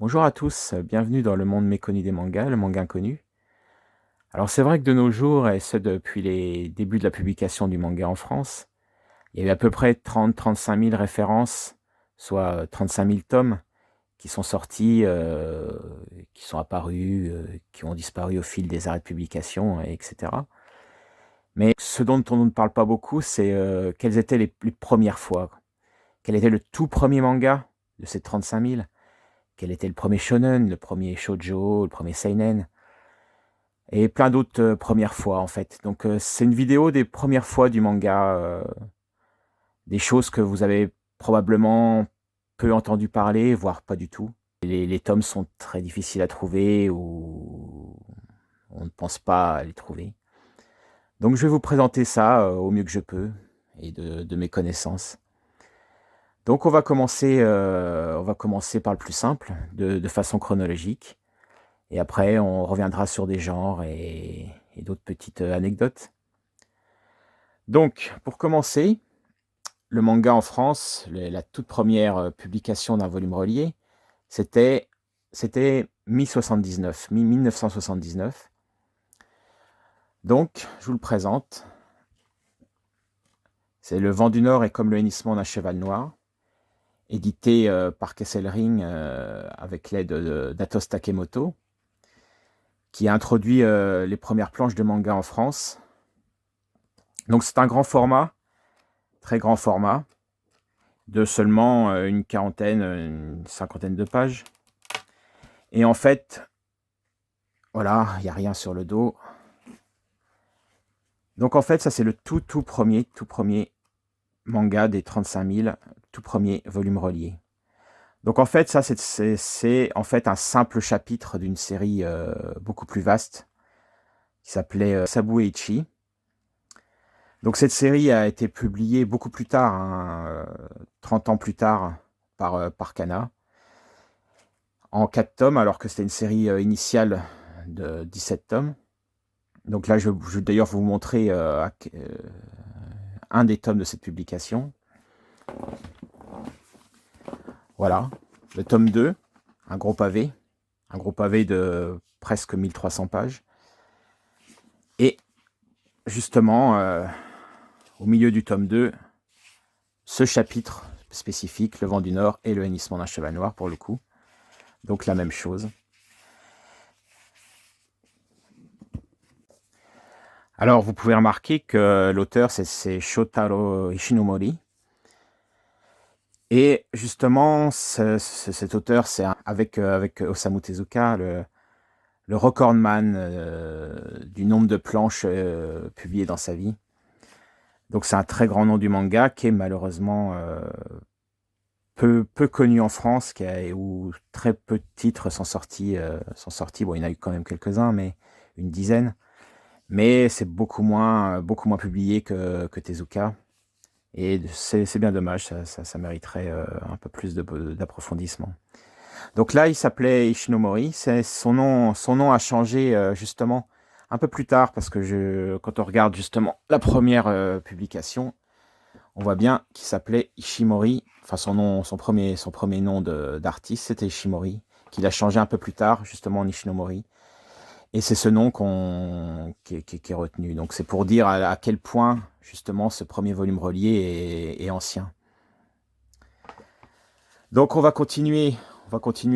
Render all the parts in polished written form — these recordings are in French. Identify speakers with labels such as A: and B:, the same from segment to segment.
A: Bonjour à tous, bienvenue dans le monde méconnu des mangas, le manga inconnu. Alors c'est vrai que de nos jours, et ce depuis les débuts de la publication du manga en France, il y avait à peu près 30-35 000 références, soit 35 000 tomes qui sont sortis, qui sont apparus, qui ont disparu au fil des arrêts de publication, etc. Mais ce dont on ne parle pas beaucoup, c'est quelles étaient les premières fois. Quel était le tout premier manga de ces 35 000? Quel était le premier shonen, le premier shoujo, le premier seinen? Et plein d'autres, premières fois, en fait. Donc, c'est une vidéo des premières fois du manga, des choses que vous avez probablement peu entendu parler, voire pas du tout. Les tomes sont très difficiles à trouver ou on ne pense pas à les trouver. Donc je vais vous présenter ça, au mieux que je peux et de mes connaissances. Donc on va commencer par le plus simple, de façon chronologique. Et après, on reviendra sur des genres et d'autres petites anecdotes. Donc, pour commencer, le manga en France, la toute première publication d'un volume relié, c'était mi-79, mi-1979. Donc, je vous le présente. C'est Le Vent du Nord et comme le hennissement d'un cheval noir, édité par Kesselring avec l'aide d'Atos Takemoto, qui a introduit les premières planches de manga en France. Donc c'est un grand format, très grand format, de seulement une quarantaine, une cinquantaine de pages. Et en fait, voilà, il n'y a rien sur le dos. Donc en fait, ça c'est le tout premier manga des 35 000, tout premier volume relié. Donc en fait, ça c'est en fait un simple chapitre d'une série beaucoup plus vaste qui s'appelait Sabueichi. Donc cette série a été publiée beaucoup plus tard, hein, 30 ans plus tard, par Kana, en 4 tomes, alors que c'était une série initiale de 17 tomes. Donc là, je vais d'ailleurs vous montrer un des tomes de cette publication. Voilà, le tome 2, un gros pavé de presque 1300 pages. Et justement, au milieu du tome 2, ce chapitre spécifique, Le Vent du Nord et le hennissement d'un cheval noir pour le coup. Donc la même chose. Alors vous pouvez remarquer que l'auteur c'est Shotaro Ishinomori. Et justement, cet auteur, c'est avec Osamu Tezuka, le recordman du nombre de planches publiées dans sa vie. Donc c'est un très grand nom du manga qui est malheureusement peu connu en France, où très peu de titres sont sortis. Bon, il y en a eu quand même quelques-uns, mais une dizaine. Mais c'est beaucoup moins publié que Tezuka. Et c'est bien dommage, ça mériterait un peu plus d'approfondissement. Donc là, il s'appelait Ishinomori. Son nom a changé justement un peu plus tard, parce que quand on regarde justement la première publication, on voit bien qu'il s'appelait Ishimori. Enfin, son premier nom d'artiste, c'était Ishimori, qu'il a changé un peu plus tard, justement en Ishinomori. Et c'est ce nom qui est retenu. Donc c'est pour dire à quel point, justement, ce premier volume relié est ancien. Donc on va continuer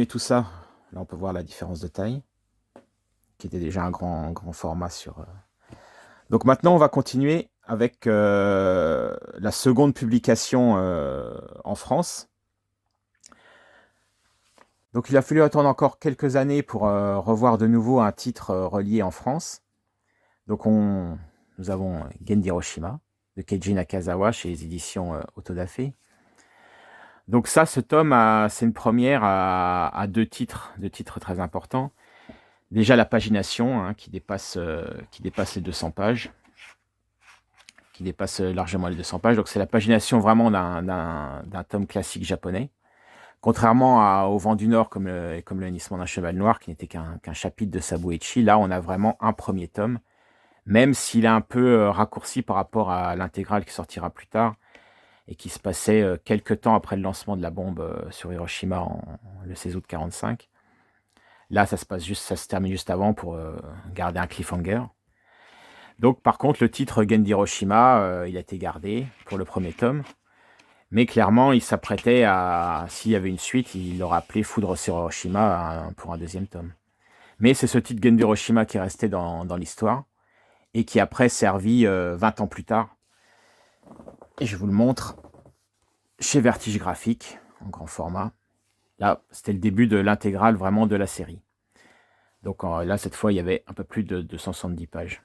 A: tout ça. Là, on peut voir la différence de taille, qui était déjà un grand format sur... Donc maintenant, on va continuer avec la seconde publication en France. Donc il a fallu attendre encore quelques années pour revoir de nouveau un titre relié en France. Donc nous avons Gendy Hiroshima de Keiji Nakazawa chez les éditions Autodafe. Donc ça, ce tome, c'est une première à deux titres très importants. Déjà la pagination, hein, qui dépasse les 200 pages, qui dépasse largement les 200 pages. Donc c'est la pagination vraiment d'un tome classique japonais. Contrairement au Vent du Nord, comme le hennissement d'un cheval noir, qui n'était qu'un chapitre de Sabueichi, là on a vraiment un premier tome, même s'il est un peu raccourci par rapport à l'intégrale qui sortira plus tard, et qui se passait quelques temps après le lancement de la bombe sur Hiroshima le 16 août 1945. Là, ça se termine juste avant pour, garder un cliffhanger. Donc par contre, le titre Gen d'Hiroshima, il a été gardé pour le premier tome, mais clairement, il s'apprêtait à s'il y avait une suite, il l'aurait appelé Foudre sur Hiroshima, pour un deuxième tome. Mais c'est ce titre Gen d'Hiroshima qui est resté dans l'histoire et qui après servi, 20 ans plus tard, et je vous le montre, chez Vertige Graphics, en grand format. Là, c'était le début de l'intégrale vraiment de la série. Donc là, cette fois, il y avait un peu plus de 270 pages.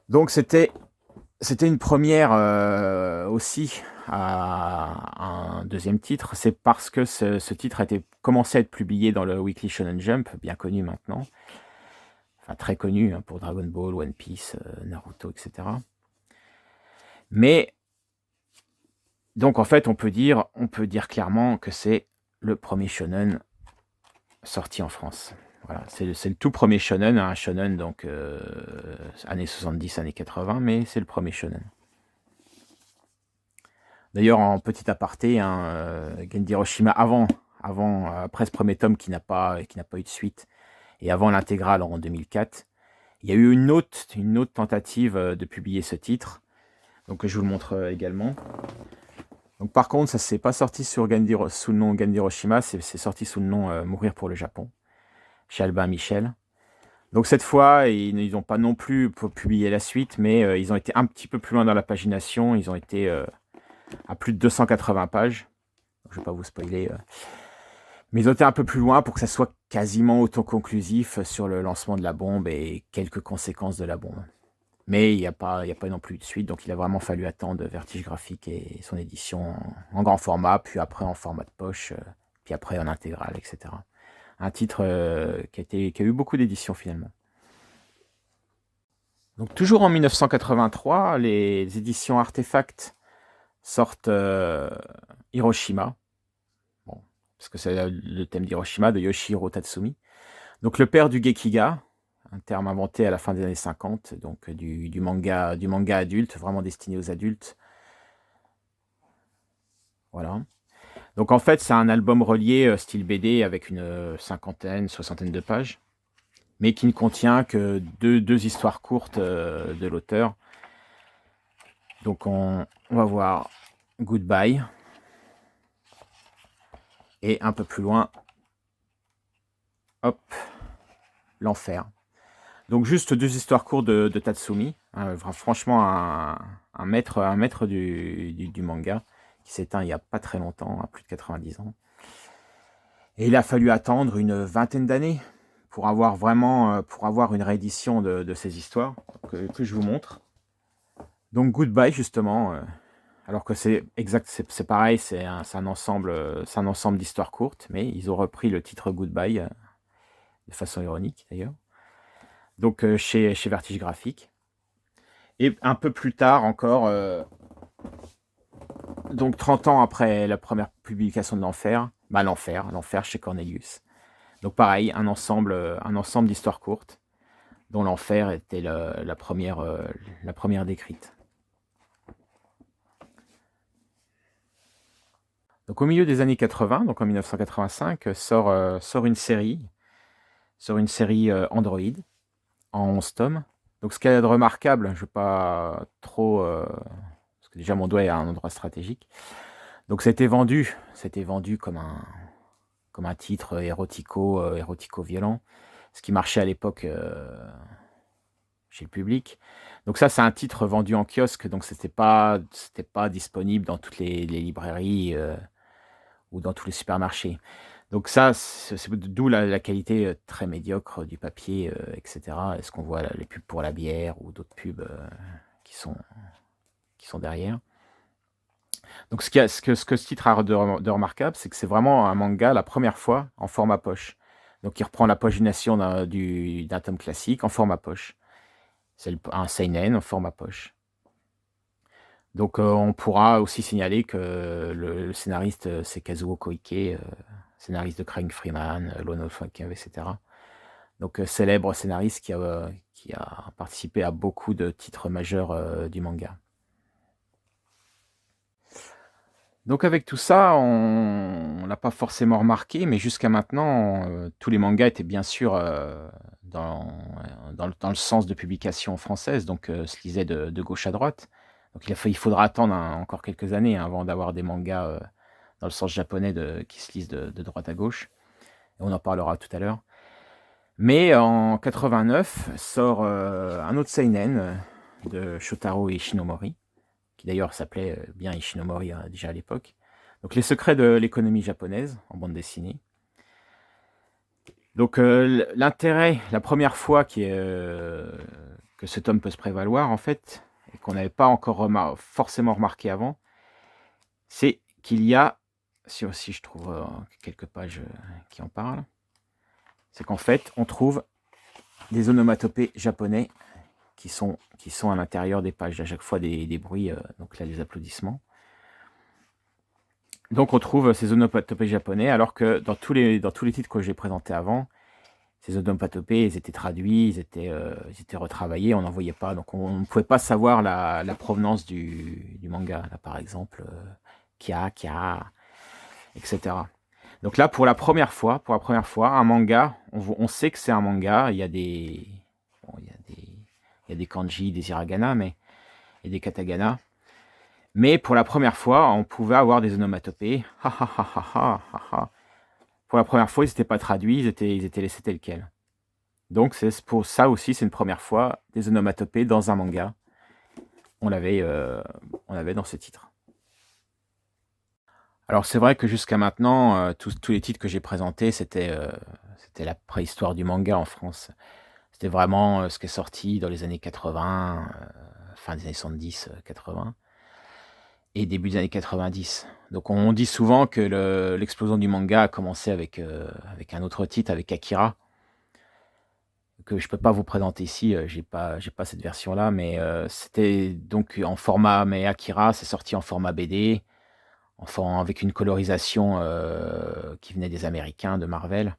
A: Donc c'était une première, aussi à un deuxième titre. C'est parce que ce titre a été commencé à être publié dans le Weekly Shonen Jump, bien connu maintenant. Enfin très connu, hein, pour Dragon Ball, One Piece, Naruto, etc. Mais donc en fait, on peut dire clairement que c'est le premier shonen sorti en France. Voilà, c'est le tout premier shonen, un shonen donc années 70, années 80, mais c'est le premier shonen. D'ailleurs, en petit aparté, hein, Gen d'Hiroshima après ce premier tome qui n'a pas eu de suite, et avant l'intégrale en 2004, il y a eu une autre tentative de publier ce titre, donc je vous le montre également. Donc par contre, ça s'est pas sorti sous le nom Gen d'Hiroshima, c'est sorti sous le nom Mourir pour le Japon, chez Albin Michel. Donc cette fois, ils n'ont pas non plus publié la suite, mais ils ont été un petit peu plus loin dans la pagination. Ils ont été à plus de 280 pages. Je ne vais pas vous spoiler. Mais ils ont été un peu plus loin pour que ça soit quasiment autoconclusif sur le lancement de la bombe et quelques conséquences de la bombe. Mais il n'y a pas non plus de suite, donc il a vraiment fallu attendre Vertige Graphics et son édition en grand format, puis après en format de poche, puis après en intégrale, etc. Un titre qui a eu beaucoup d'éditions finalement. Donc toujours en 1983, les éditions Artefact sortent Hiroshima, bon, parce que c'est le thème d'Hiroshima de Yoshihiro Tatsumi. Donc le père du Gekiga, un terme inventé à la fin des années 50, donc du manga adulte, vraiment destiné aux adultes. Voilà. Donc en fait, c'est un album relié style BD avec une soixantaine de pages, mais qui ne contient que deux histoires courtes de l'auteur. Donc on va voir Goodbye, et un peu plus loin, hop, L'Enfer. Donc juste deux histoires courtes de Tatsumi, hein, franchement un maître du manga, qui s'éteint il n'y a pas très longtemps, à plus de 90 ans. Et il a fallu attendre une vingtaine d'années pour avoir une réédition de ces histoires que je vous montre. Donc Goodbye justement, alors que c'est pareil, c'est un ensemble d'histoires courtes, mais ils ont repris le titre Goodbye, de façon ironique d'ailleurs. Donc chez Vertige Graphics. Et un peu plus tard encore, donc 30 ans après la première publication de L'Enfer, L'Enfer chez Cornelius. Donc pareil, un ensemble d'histoires courtes, dont L'Enfer était la première décrite. Donc au milieu des années 80, donc en 1985, sort une série Android, en 11 tomes. Donc ce qu'il y a de remarquable, je ne vais pas trop... parce que déjà mon doigt est à un endroit stratégique. Donc c'était vendu comme un titre érotico-violent, ce qui marchait à l'époque chez le public. Donc ça, c'est un titre vendu en kiosque, donc c'était pas disponible dans toutes les librairies ou dans tous les supermarchés. Donc ça, c'est d'où la qualité très médiocre du papier, etc. Est-ce qu'on voit les pubs pour la bière ou d'autres pubs qui sont derrière. Donc ce que ce titre a de remarquable, c'est que c'est vraiment un manga la première fois en format poche. Donc il reprend la pagination d'un tome classique en format poche. C'est un seinen en format poche. Donc on pourra aussi signaler que le scénariste, c'est Kazuo Koike, scénariste de Craig Freeman, Lone Wolf, etc. Donc célèbre scénariste qui a participé à beaucoup de titres majeurs du manga. Donc avec tout ça, on l'a pas forcément remarqué, mais jusqu'à maintenant, tous les mangas étaient bien sûr, dans, dans le sens de publication française, donc se lisaient de gauche à droite. Donc il faudra attendre encore quelques années, hein, avant d'avoir des mangas, dans le sens japonais qui se lisent de droite à gauche, et on en parlera tout à l'heure. Mais en 89 sort, un autre seinen, de Shotaro Ishinomori, qui d'ailleurs s'appelait, bien Ishinomori, déjà à l'époque. Donc Les secrets de l'économie japonaise, en bande dessinée. Donc l'intérêt, la première fois que ce tome peut se prévaloir, en fait, et qu'on n'avait pas encore forcément remarqué avant, c'est qu'il y a, si je trouve quelques pages qui en parlent, c'est qu'en fait, on trouve des onomatopées japonais qui sont à l'intérieur des pages. À chaque fois des bruits, donc là, des applaudissements. Donc on trouve ces onomatopées japonais, alors que dans tous les titres que j'ai présentés avant, ces onomatopées, ils étaient traduits, ils étaient retravaillés, on n'en voyait pas. Donc on ne pouvait pas savoir la provenance du manga. Là, par exemple, Kia, etc. Donc là, pour la première fois, un manga, on sait que c'est un manga. Il y a des, bon, il y a des kanji, des hiragana, et des katakana. Mais pour la première fois, on pouvait avoir des onomatopées. Ha ha ha ha ha ha ha. Pour la première fois, ils n'étaient pas traduits, ils étaient laissés tels quels. Donc c'est pour ça aussi, c'est une première fois des onomatopées dans un manga. On l'avait dans ce titre. Alors c'est vrai que jusqu'à maintenant, tous les titres que j'ai présentés, c'était la préhistoire du manga en France. C'était vraiment ce qui est sorti dans les années 80, fin des années 70, 80, et début des années 90. Donc on dit souvent que l'explosion du manga a commencé avec un autre titre, avec Akira, que je peux pas vous présenter ici, j'ai pas cette version-là, mais c'était donc en format, mais Akira, c'est sorti en format BD, avec une colorisation qui venait des Américains, de Marvel.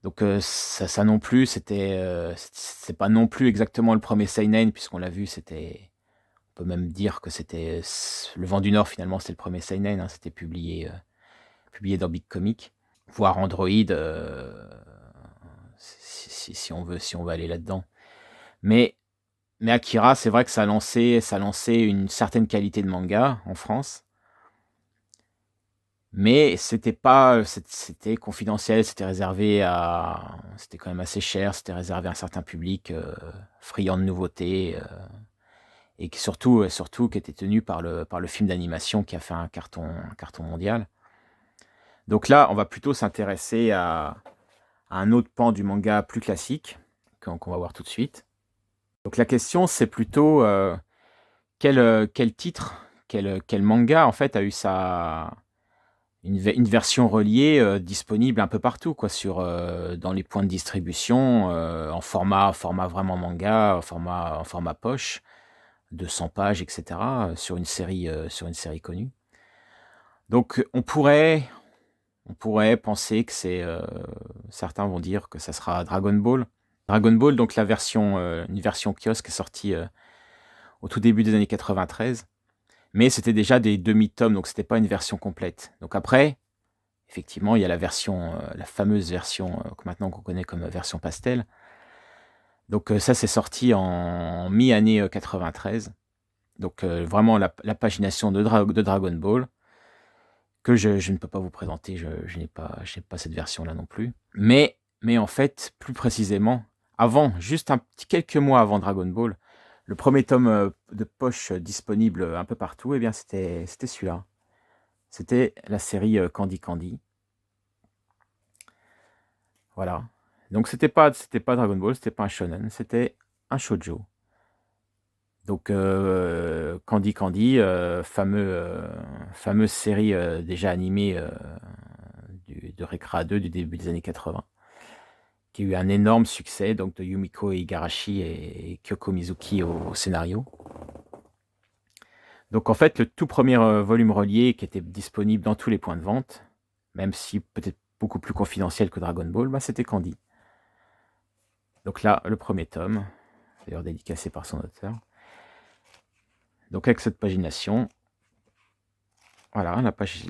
A: Donc ça non plus, c'est pas non plus exactement le premier seinen, puisqu'on l'a vu, on peut même dire que c'était Le Vent du Nord, finalement, c'était le premier seinen, hein, c'était publié dans Big Comic, voire Android, si on veut aller là-dedans. Mais Akira, c'est vrai que ça a lancé une certaine qualité de manga en France. Mais c'était confidentiel, c'était quand même assez cher, c'était réservé à un certain public, friand de nouveautés, et qui surtout qui était tenu par le film d'animation qui a fait un carton mondial. Donc là, on va plutôt s'intéresser à un autre pan du manga plus classique, qu'on va voir tout de suite. Donc la question, c'est plutôt, quel titre, quel manga, en fait, a eu une version reliée, disponible un peu partout, quoi, dans les points de distribution, en format vraiment manga, en format poche, de 100 pages, et cetera, sur une série connue. Donc on pourrait penser que certains vont dire que ça sera Dragon Ball. Dragon Ball, donc une version kiosque est sortie, au tout début des années 93, mais c'était déjà des demi-tomes, donc c'était pas une version complète. Donc après, effectivement, il y a la fameuse version, que maintenant qu'on connaît comme version pastel. Donc ça, c'est sorti en mi-année 93. Donc vraiment la pagination de Dragon Ball, que je ne peux pas vous présenter, je n'ai pas cette version-là non plus. Mais en fait, plus précisément, juste quelques mois avant Dragon Ball, le premier tome de poche disponible un peu partout, eh bien c'était celui-là. C'était la série Candy Candy. Voilà. Donc c'était pas Dragon Ball, c'était pas un shonen, c'était un shoujo. Donc Candy Candy, fameuse série déjà animée, de Recra 2 du début des années 80, qui a eu un énorme succès, donc de Yumiko Igarashi et Kyoko Mizuki au scénario. Donc en fait, le tout premier volume relié qui était disponible dans tous les points de vente, même si peut-être beaucoup plus confidentiel que Dragon Ball, bah, c'était Candy. Donc là, le premier tome, d'ailleurs dédicacé par son auteur. Donc avec cette pagination, Voilà, la page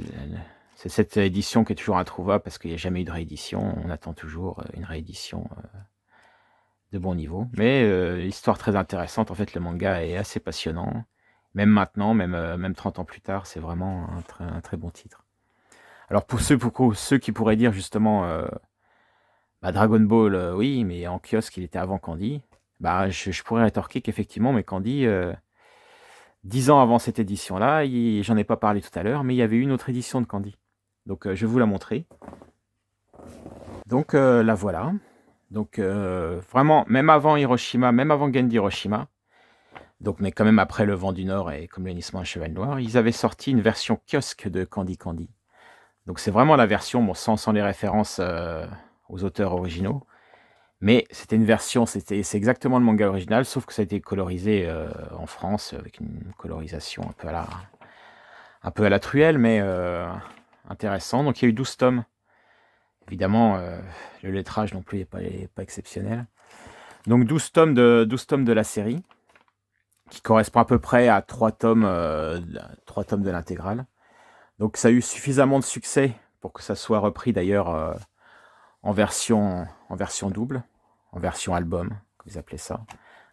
A: c'est cette édition qui est toujours introuvable parce qu'il y a jamais eu de réédition. On attend toujours, une réédition, de bon niveau. Mais, histoire très intéressante. En fait, le manga est assez passionnant. Même maintenant, même 30 ans plus tard, c'est vraiment un très bon titre. Alors pour ceux qui pourraient dire justement, bah, Dragon Ball, oui, mais en kiosque, il était avant Candy. Bah, je pourrais rétorquer qu'effectivement, mais Candy, 10 ans avant cette édition-là, j'en ai pas parlé tout à l'heure, mais il y avait une autre édition de Candy. Donc, je vais vous la montrer. Donc, la voilà. Donc, vraiment, même avant Hiroshima, même avant Gendy Hiroshima, donc, mais quand même après le vent du Nord et comme le Hennissement à Cheval Noir, ils avaient sorti une version kiosque de Candy Candy. Donc, c'est vraiment la version, bon, sans les références aux auteurs originaux, mais c'était une version, c'est exactement le manga original, sauf que ça a été colorisé en France avec une colorisation un peu à la truelle, mais intéressant. Donc, il y a eu 12 tomes. Évidemment, le lettrage non plus n'est pas exceptionnel. Donc 12 tomes de la série, qui correspond à peu près à 3 tomes de l'intégrale. Donc ça a eu suffisamment de succès pour que ça soit repris d'ailleurs en version double, en version album, comme ils appelaient ça.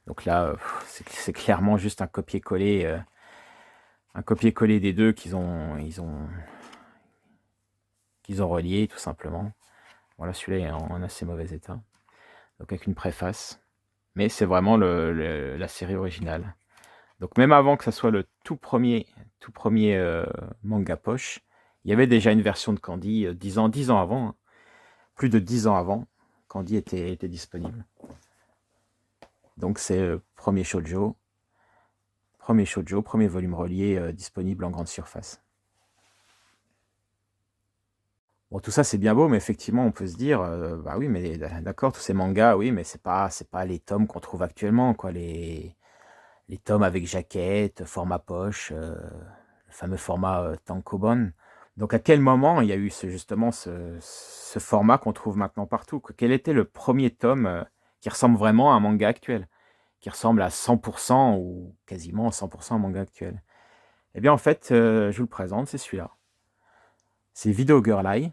A: Donc là, c'est clairement juste un copier-coller des deux qu'ils ont relié tout simplement. Voilà, celui-là est en assez mauvais état. Donc avec une préface. Mais c'est vraiment la série originale. Donc même avant que ça soit le tout premier manga poche, il y avait déjà une version de Candy 10 ans avant, hein. Plus de 10 ans avant, Candy était disponible. Donc c'est premier shoujo, premier volume relié disponible en grande surface. Bon, tout ça c'est bien beau, mais effectivement on peut se dire, bah oui, mais d'accord, tous ces mangas, oui, mais c'est pas les tomes qu'on trouve actuellement, quoi, les tomes avec jaquette, format poche, le fameux format tankobon. Donc à quel moment il y a eu justement ce format qu'on trouve maintenant partout, quoi? Quel était le premier tome qui ressemble vraiment à un manga actuel, qui ressemble à 100% ou quasiment à 100% à un manga actuel? Eh bien en fait, je vous le présente, c'est celui-là. C'est Video Girl Eye,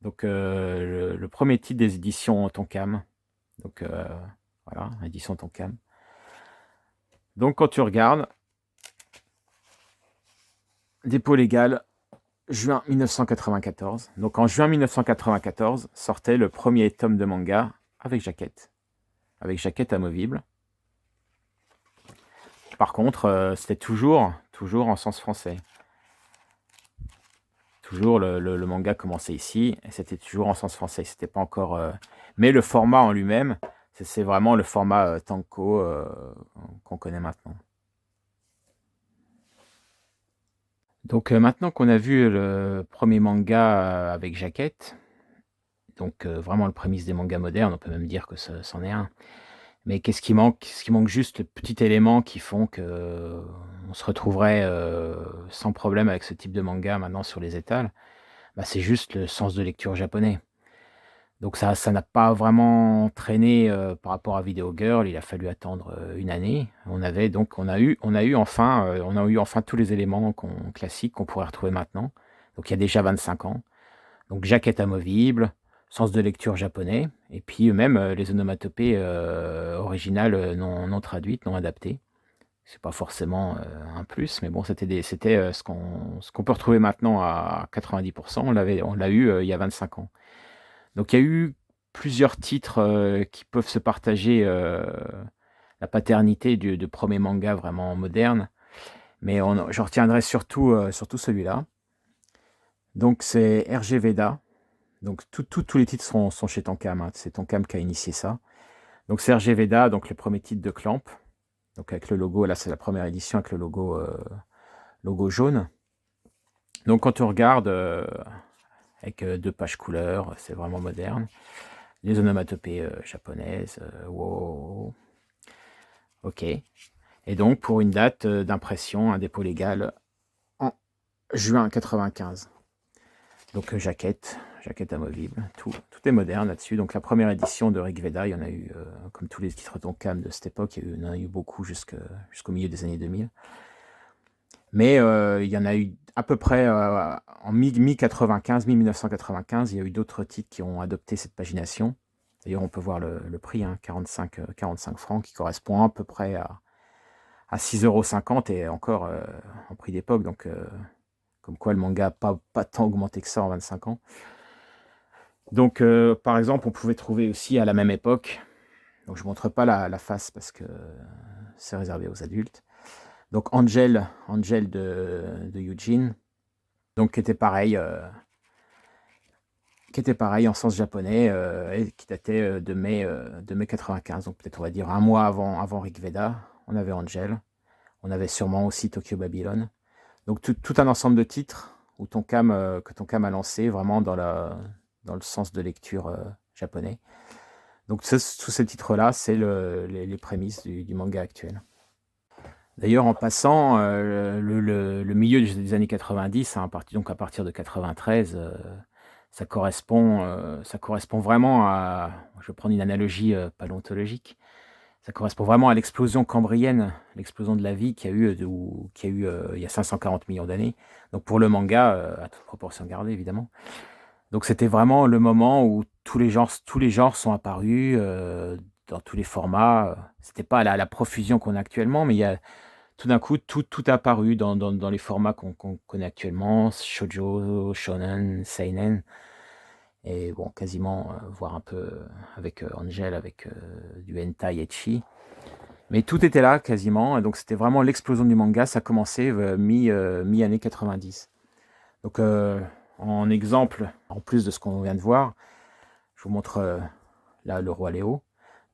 A: donc le premier titre des éditions Tonkam. Donc voilà, édition Tonkam. Donc quand tu regardes, dépôt légal, juin 1994. Donc en juin 1994 sortait le premier tome de manga avec jaquette amovible. Par contre, c'était toujours en sens français. Toujours le manga commençait ici et c'était toujours en sens français. C'était pas encore. Mais le format en lui-même, c'est vraiment le format Tanko qu'on connaît maintenant. Donc maintenant qu'on a vu le premier manga avec jaquette, donc vraiment le prémisse des mangas modernes, on peut même dire que c'en est un. Mais qu'est-ce qui manque? Ce qui manque juste le petit élément qui font que on se retrouverait sans problème avec ce type de manga maintenant sur les étals, bah, c'est juste le sens de lecture japonais. Donc ça n'a pas vraiment traîné par rapport à Video Girl, il a fallu attendre une année. On a eu enfin tous les éléments classiques qu'on pourrait retrouver maintenant. Donc il y a déjà 25 ans. Donc jaquette amovible, sens de lecture japonais, et puis même les onomatopées originales non traduites, non adaptées. C'est pas forcément un plus, mais bon, c'était ce qu'on peut retrouver maintenant à 90%. On l'a eu il y a 25 ans. Donc il y a eu plusieurs titres qui peuvent se partager la paternité de premier manga vraiment moderne, mais je retiendrai surtout celui-là. Donc c'est RG Veda. Donc tous les titres sont chez Tonkam, hein. C'est Tonkam qui a initié ça. Donc c'est RG Veda, donc le premier titre de Clamp. Donc avec le logo, là c'est la première édition avec le logo jaune. Donc quand on regarde avec 2 pages couleurs, c'est vraiment moderne. Les onomatopées japonaises, wow. Ok. Et donc pour une date d'impression, un dépôt légal en juin 95. Donc jaquette amovible, tout est moderne là-dessus. Donc la première édition de Rig Veda, il y en a eu, comme tous les titres Tonkam de cette époque, il y en a eu beaucoup jusqu'au milieu des années 2000. Mais il y en a eu à peu près en mi-95, mi-1995, il y a eu d'autres titres qui ont adopté cette pagination. D'ailleurs, on peut voir le prix, hein, 45 francs, qui correspond à peu près à 6,50 € et encore en prix d'époque. Donc, comme quoi le manga n'a pas tant augmenté que ça en 25 ans. Donc, par exemple, on pouvait trouver aussi à la même époque, donc je ne montre pas la face parce que c'est réservé aux adultes. Donc Angel de Eugene, donc qui était pareil en sens japonais, et qui datait de mai 95. Donc peut-être on va dire un mois avant Rig Veda, on avait Angel. On avait sûrement aussi Tokyo Babylon. Donc tout un ensemble de titres où que Tonkam a lancé vraiment dans le sens de lecture japonais. Donc tous ces titres-là, c'est les prémices du manga actuel. D'ailleurs, en passant, le milieu des années 90, hein, donc à partir de 93, ça correspond vraiment à, je vais prendre une analogie paléontologique, ça correspond vraiment à l'explosion cambrienne, l'explosion de la vie qu'il y a eu, il y a 540 millions d'années. Donc pour le manga, à toute proportion gardée évidemment. Donc c'était vraiment le moment où tous les genres sont apparus dans tous les formats. C'était pas la profusion qu'on a actuellement, mais il y a tout d'un coup tout a apparu dans les formats qu'on connaît actuellement, shoujo, shonen, seinen, et bon, quasiment voire un peu avec Angel, avec du hentai ecchi. Mais tout était là quasiment, et donc c'était vraiment l'explosion du manga. Ça a commencé mi-année 90. Donc en exemple, en plus de ce qu'on vient de voir, je vous montre là le Roi Léo.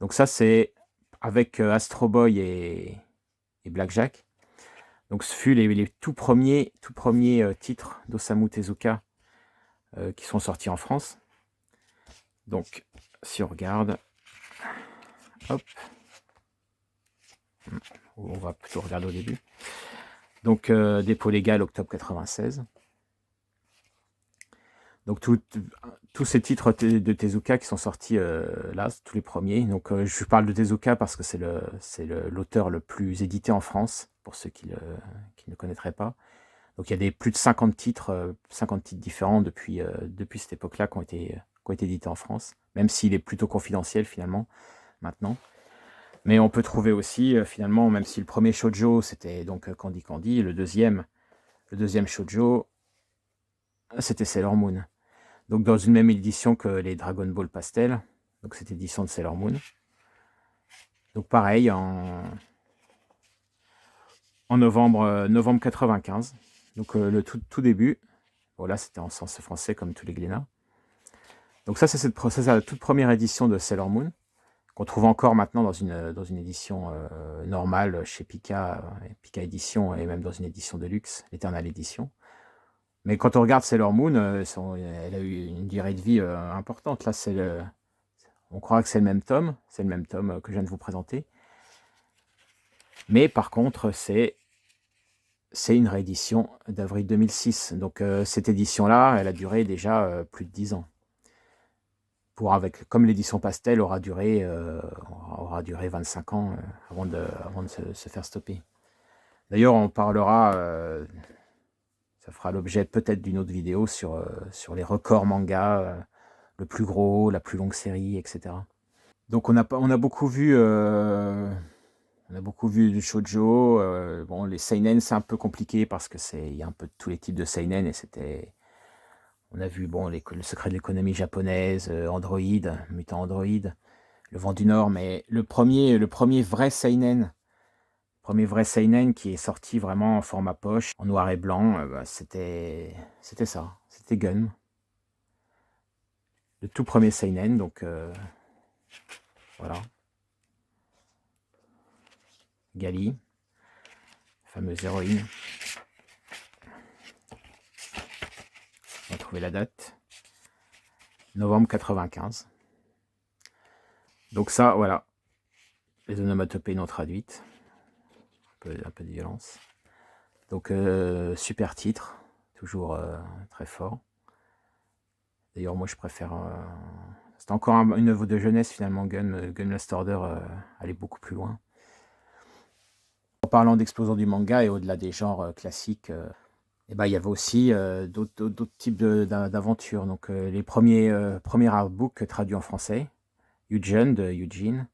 A: Donc ça c'est avec Astro Boy et Blackjack. Donc ce fut les tout premiers titres d'Osamu Tezuka qui sont sortis en France. Donc si on regarde, hop, on va plutôt regarder au début. Donc dépôt légal octobre 96. Donc tous ces titres de Tezuka qui sont sortis là, tous les premiers. Donc je parle de Tezuka parce que c'est l'auteur le plus édité en France, pour ceux qui ne connaîtraient pas. Donc il y a plus de 50 titres différents depuis cette époque-là qui ont été édités en France, même s'il est plutôt confidentiel finalement maintenant. Mais on peut trouver aussi finalement, même si le premier shoujo c'était donc Candy Candy, le deuxième shoujo c'était Sailor Moon. Donc dans une même édition que les Dragon Ball Pastel, donc cette édition de Sailor Moon. Donc pareil en novembre 95. Donc le tout début. Bon là c'était en sens français comme tous les Glénats. Donc ça c'est la toute première édition de Sailor Moon, qu'on trouve encore maintenant dans une édition normale chez Pika Édition, et même dans une édition de luxe, l'Eternal Édition. Mais quand on regarde Sailor Moon, elle a eu une durée de vie importante. Là, on croit que c'est le même tome que je viens de vous présenter. Mais par contre, c'est une réédition d'avril 2006. Donc cette édition-là, elle a duré déjà plus de 10 ans. Comme l'édition Pastel aura duré 25 ans avant de se faire stopper. D'ailleurs, on parlera, ça fera l'objet peut-être d'une autre vidéo sur les records manga, le plus gros, la plus longue série, etc. Donc on a beaucoup vu du shoujo. Bon, les seinen c'est un peu compliqué parce que il y a un peu de tous les types de seinen, et on a vu bon le secret de l'économie japonaise, Android, Mutant Android, Le Vent du Nord, mais le premier vrai seinen, qui est sorti vraiment en format poche, en noir et blanc, c'était ça, c'était Gun. Le tout premier seinen, donc voilà. Gali, fameuse héroïne. On va trouver la date. Novembre 95. Donc ça, voilà. Les onomatopées non traduites. Un peu de violence. Donc super titre. Toujours très fort. D'ailleurs, moi je préfère... c'est encore une œuvre de jeunesse finalement. Gun Last Order allait beaucoup plus loin. En parlant d'explosion du manga et au-delà des genres, classiques, et ben, il y avait aussi, d'autres types d'aventures. Donc, les premiers artbooks traduits en français, Eugen de Eugene,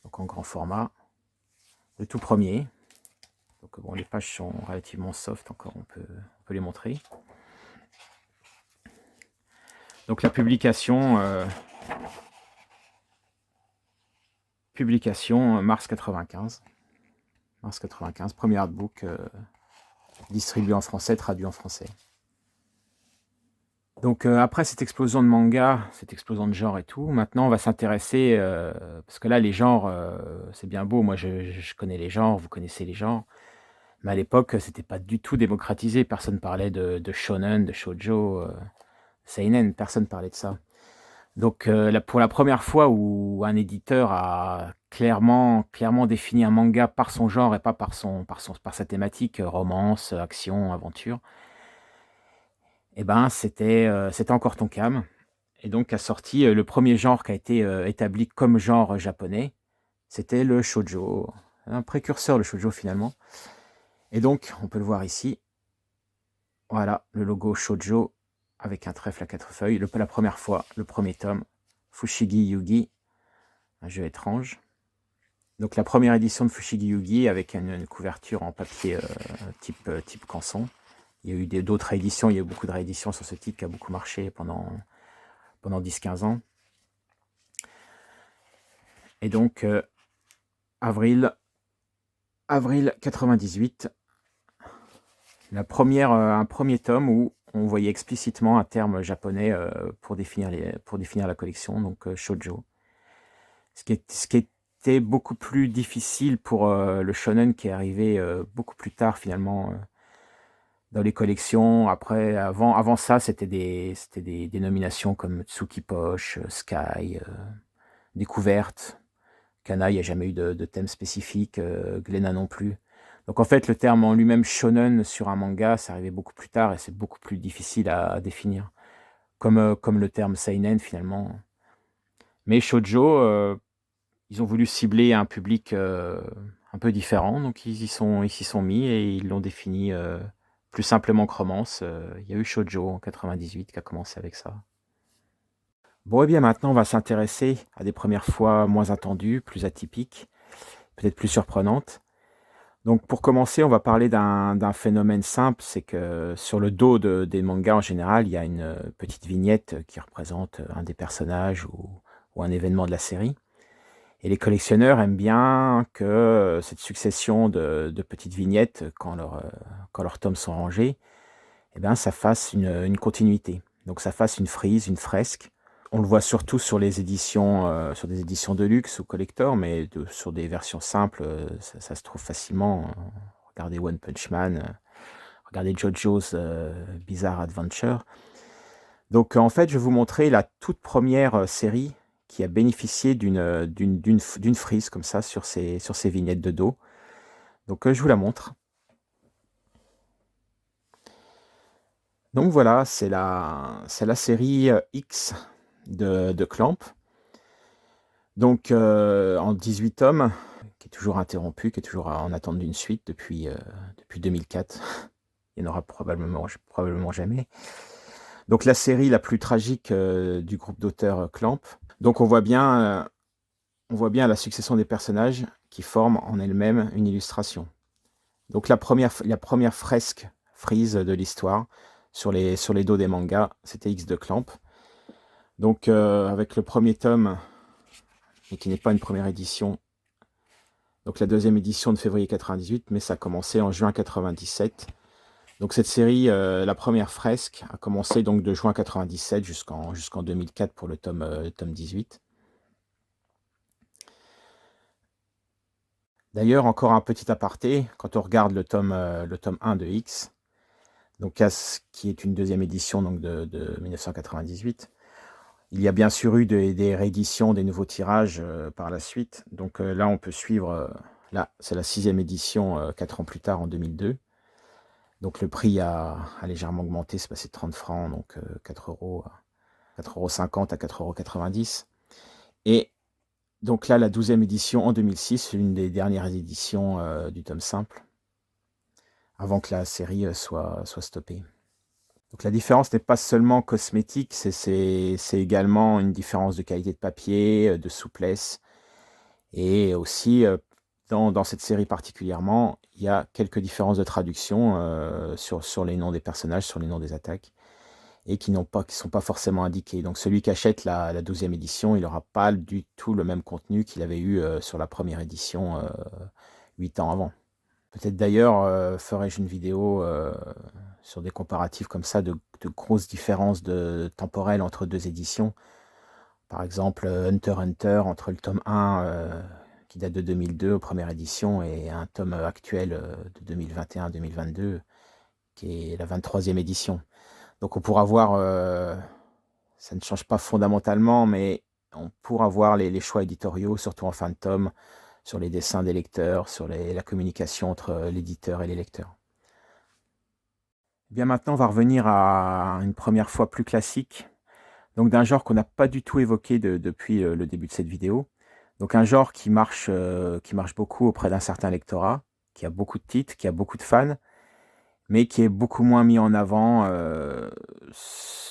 A: donc en grand format. Le tout premier. Donc bon, les pages sont relativement soft encore, on peut les montrer. Donc la publication, mars 95. Mars 95, premier artbook distribué en français, traduit en français. Donc après cette explosion de manga, cette explosion de genre et tout, maintenant on va s'intéresser, parce que là les genres, c'est bien beau, moi je connais les genres, vous connaissez les genres, mais à l'époque c'était pas du tout démocratisé, personne parlait de shonen, de shoujo, seinen, personne parlait de ça. Donc pour la première fois où un éditeur a clairement défini un manga par son genre et pas par sa thématique, romance, action, aventure, et ben c'était encore Tonkam, et donc a sorti, le premier genre qui a été, établi comme genre japonais, c'était le shoujo, un précurseur, le shoujo, finalement. Et donc on peut le voir ici, voilà, le logo shoujo avec un trèfle à 4 feuilles, la première fois, le premier tome, Fushigi Yugi, un jeu étrange. Donc la première édition de Fushigi Yugi avec une couverture en papier, type canson. Il y a eu d'autres rééditions, il y a eu beaucoup de rééditions sur ce titre qui a beaucoup marché pendant 10-15 ans. Et donc avril 98, un premier tome où on voyait explicitement un terme japonais, pour définir la collection, donc shoujo. Ce qui était beaucoup plus difficile pour le shonen, qui est arrivé beaucoup plus tard finalement dans les collections. Avant ça, c'était des dénominations comme Tsuki Poche, Sky, Découverte. Kana, il n'y a jamais eu de thème spécifique, Glénat non plus. Donc en fait, le terme en lui-même shonen sur un manga, c'est arrivé beaucoup plus tard et c'est beaucoup plus difficile à définir. Comme le terme seinen finalement. Mais shoujo, ils ont voulu cibler un public un peu différent, donc ils s'y sont mis et ils l'ont défini plus simplement que romance. Il y a eu shoujo en 98 qui a commencé avec ça. Bon, et bien maintenant, on va s'intéresser à des premières fois moins attendues, plus atypiques, peut-être plus surprenantes. Donc pour commencer, on va parler d'un phénomène simple, c'est que sur le dos des mangas en général, il y a une petite vignette qui représente un des personnages ou un événement de la série. Et les collectionneurs aiment bien que cette succession de petites vignettes, quand leurs tomes sont rangés, eh bien, ça fasse une continuité. Donc ça fasse une frise, une fresque. On le voit surtout sur les éditions, sur des éditions de luxe ou collector, mais sur des versions simples, ça se trouve facilement. Regardez One Punch Man, regardez JoJo's Bizarre Adventure. Donc en fait, je vais vous montrer la toute première série qui a bénéficié d'une frise comme ça sur ces vignettes de dos. Donc je vous la montre. Donc voilà, c'est la série X de Clamp. Donc en 18 tomes, qui est toujours interrompu, qui est toujours en attente d'une suite depuis 2004. Il n'y en aura probablement jamais. Donc la série la plus tragique du groupe d'auteurs Clamp. Donc on voit bien la succession des personnages qui forment en elle-même une illustration. Donc la première frise de l'histoire sur les dos des mangas, c'était X de Clamp. Donc avec le premier tome, mais qui n'est pas une première édition, donc la deuxième édition de février 98, mais ça a commencé en juin 97. Donc cette série, la première fresque, a commencé donc de juin 97 jusqu'en 2004 pour le tome 18. D'ailleurs, encore un petit aparté, quand on regarde le tome 1 de X, donc qui est une deuxième édition donc de 1998, il y a bien sûr eu des rééditions, des nouveaux tirages par la suite. Donc là, on peut suivre, là, c'est la 6e édition 4 ans plus tard, en 2002. Donc le prix a légèrement augmenté, c'est passé de 30 francs, donc 4 €, 4,50 € à 4,90 €. Et Donc là, la 12e édition en 2006, l'une des dernières éditions du tome simple, avant que la série soit stoppée. Donc la différence n'est pas seulement cosmétique, c'est également une différence de qualité de papier, de souplesse, et aussi dans cette série particulièrement, il y a quelques différences de traduction sur les noms des personnages, sur les noms des attaques, et qui sont pas forcément indiqués. Donc celui qui achète la 12e édition, il n'aura pas du tout le même contenu qu'il avait eu sur la première édition 8 ans avant. Peut-être d'ailleurs ferai-je une vidéo sur des comparatifs comme ça, de grosses différences temporelles entre deux éditions. Par exemple, Hunter x Hunter, entre le tome 1 qui date de 2002, première édition, et un tome actuel de 2021-2022, qui est la 23e édition. Donc on pourra voir, ça ne change pas fondamentalement, mais on pourra voir les choix éditoriaux, surtout en fin de tome, sur les dessins des lecteurs, sur la communication entre l'éditeur et les lecteurs. Bien, maintenant, on va revenir à une première fois plus classique, donc d'un genre qu'on n'a pas du tout évoqué depuis le début de cette vidéo. Donc un genre qui marche beaucoup auprès d'un certain lectorat, qui a beaucoup de titres, qui a beaucoup de fans, mais qui est beaucoup moins mis en avant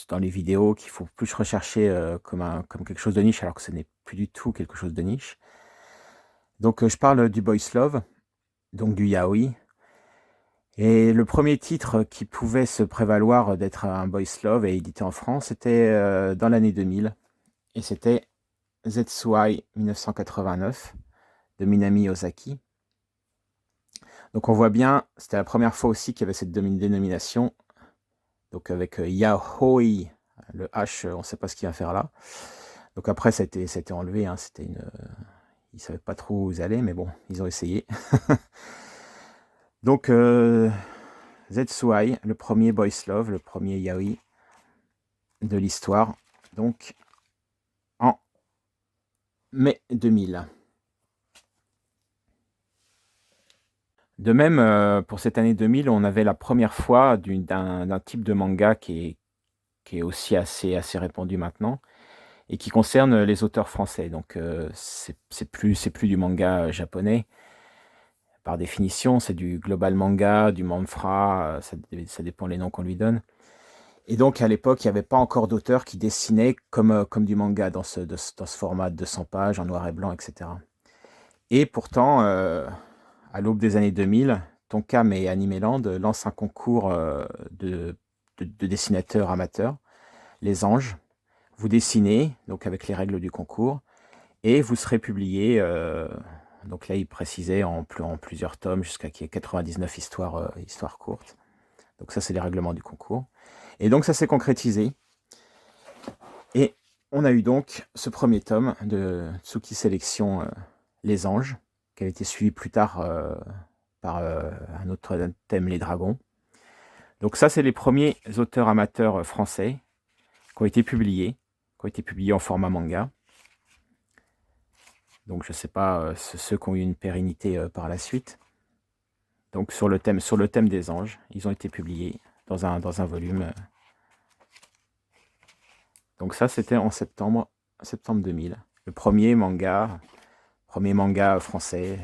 A: dans les vidéos, qu'il faut plus rechercher comme quelque chose de niche, alors que ce n'est plus du tout quelque chose de niche. Donc je parle du boys love, donc du yaoi. Et le premier titre qui pouvait se prévaloir d'être un boys love et édité en France, c'était dans l'année 2000, et c'était Zetsuai 1989 de Minami Ozaki. Donc on voit bien, c'était la première fois aussi qu'il y avait cette dénomination, donc avec yaoi, le H, on ne sait pas ce qu'il va faire là. Donc après ça a été enlevé, hein, ils ne savaient pas trop où ils allaient, mais bon, ils ont essayé. Donc Zetsuai, le premier boys love, le premier yaoi de l'histoire, donc en mai 2000. De même, pour cette année 2000, on avait la première fois d'un type de manga qui est aussi assez répandu maintenant, et qui concerne les auteurs français. Donc c'est plus du manga japonais. Par définition, c'est du global manga, du manfra, ça dépend les noms qu'on lui donne. Et donc à l'époque, il n'y avait pas encore d'auteurs qui dessinaient comme du manga dans ce format de 200 pages, en noir et blanc, etc. Et pourtant, à l'aube des années 2000, Tonkam et Animeland lancent un concours de dessinateurs amateurs, Les Anges. Vous dessinez, donc avec les règles du concours, et vous serez publié, donc là il précisait en plusieurs tomes, jusqu'à qu'il y ait 99 histoires courtes. Donc ça c'est les règlements du concours. Et donc ça s'est concrétisé. Et on a eu donc ce premier tome de Tsuki Sélection, Les Anges, qui a été suivi plus tard par un autre thème, Les Dragons. Donc ça, c'est les premiers auteurs amateurs français qui ont été publiés en format manga. Donc je ne sais pas ceux qui ont eu une pérennité par la suite. Donc sur le thème des anges, ils ont été publiés dans un volume. Donc ça, c'était en septembre 2000. Le premier manga français,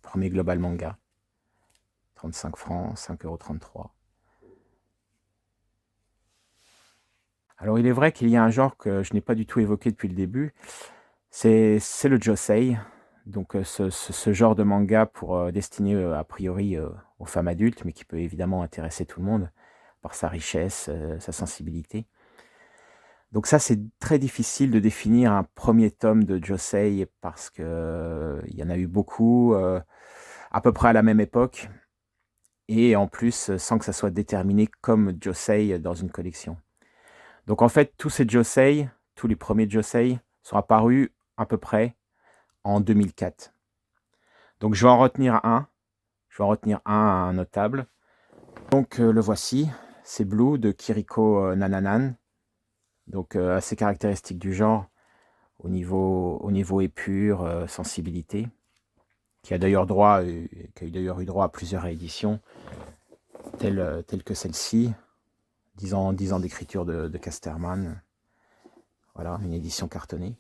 A: premier global manga. 35 francs, 5,33 €. Alors il est vrai qu'il y a un genre que je n'ai pas du tout évoqué depuis le début, c'est le josei. Donc ce genre de manga destiné a priori aux femmes adultes, mais qui peut évidemment intéresser tout le monde par sa richesse, sa sensibilité. Donc ça, c'est très difficile de définir un premier tome de josei parce que il y en a eu beaucoup à peu près à la même époque, et en plus sans que ça soit déterminé comme josei dans une collection. Donc en fait, tous les premiers josei sont apparus à peu près en 2004. Donc je vais en retenir un notable. Donc le voici, c'est Blue de Kiriko Nananan. Donc assez caractéristique du genre au niveau épure, sensibilité, qui a d'ailleurs eu droit à plusieurs rééditions, telles que celle-ci, 10 ans d'écriture de Casterman. Voilà, une édition cartonnée.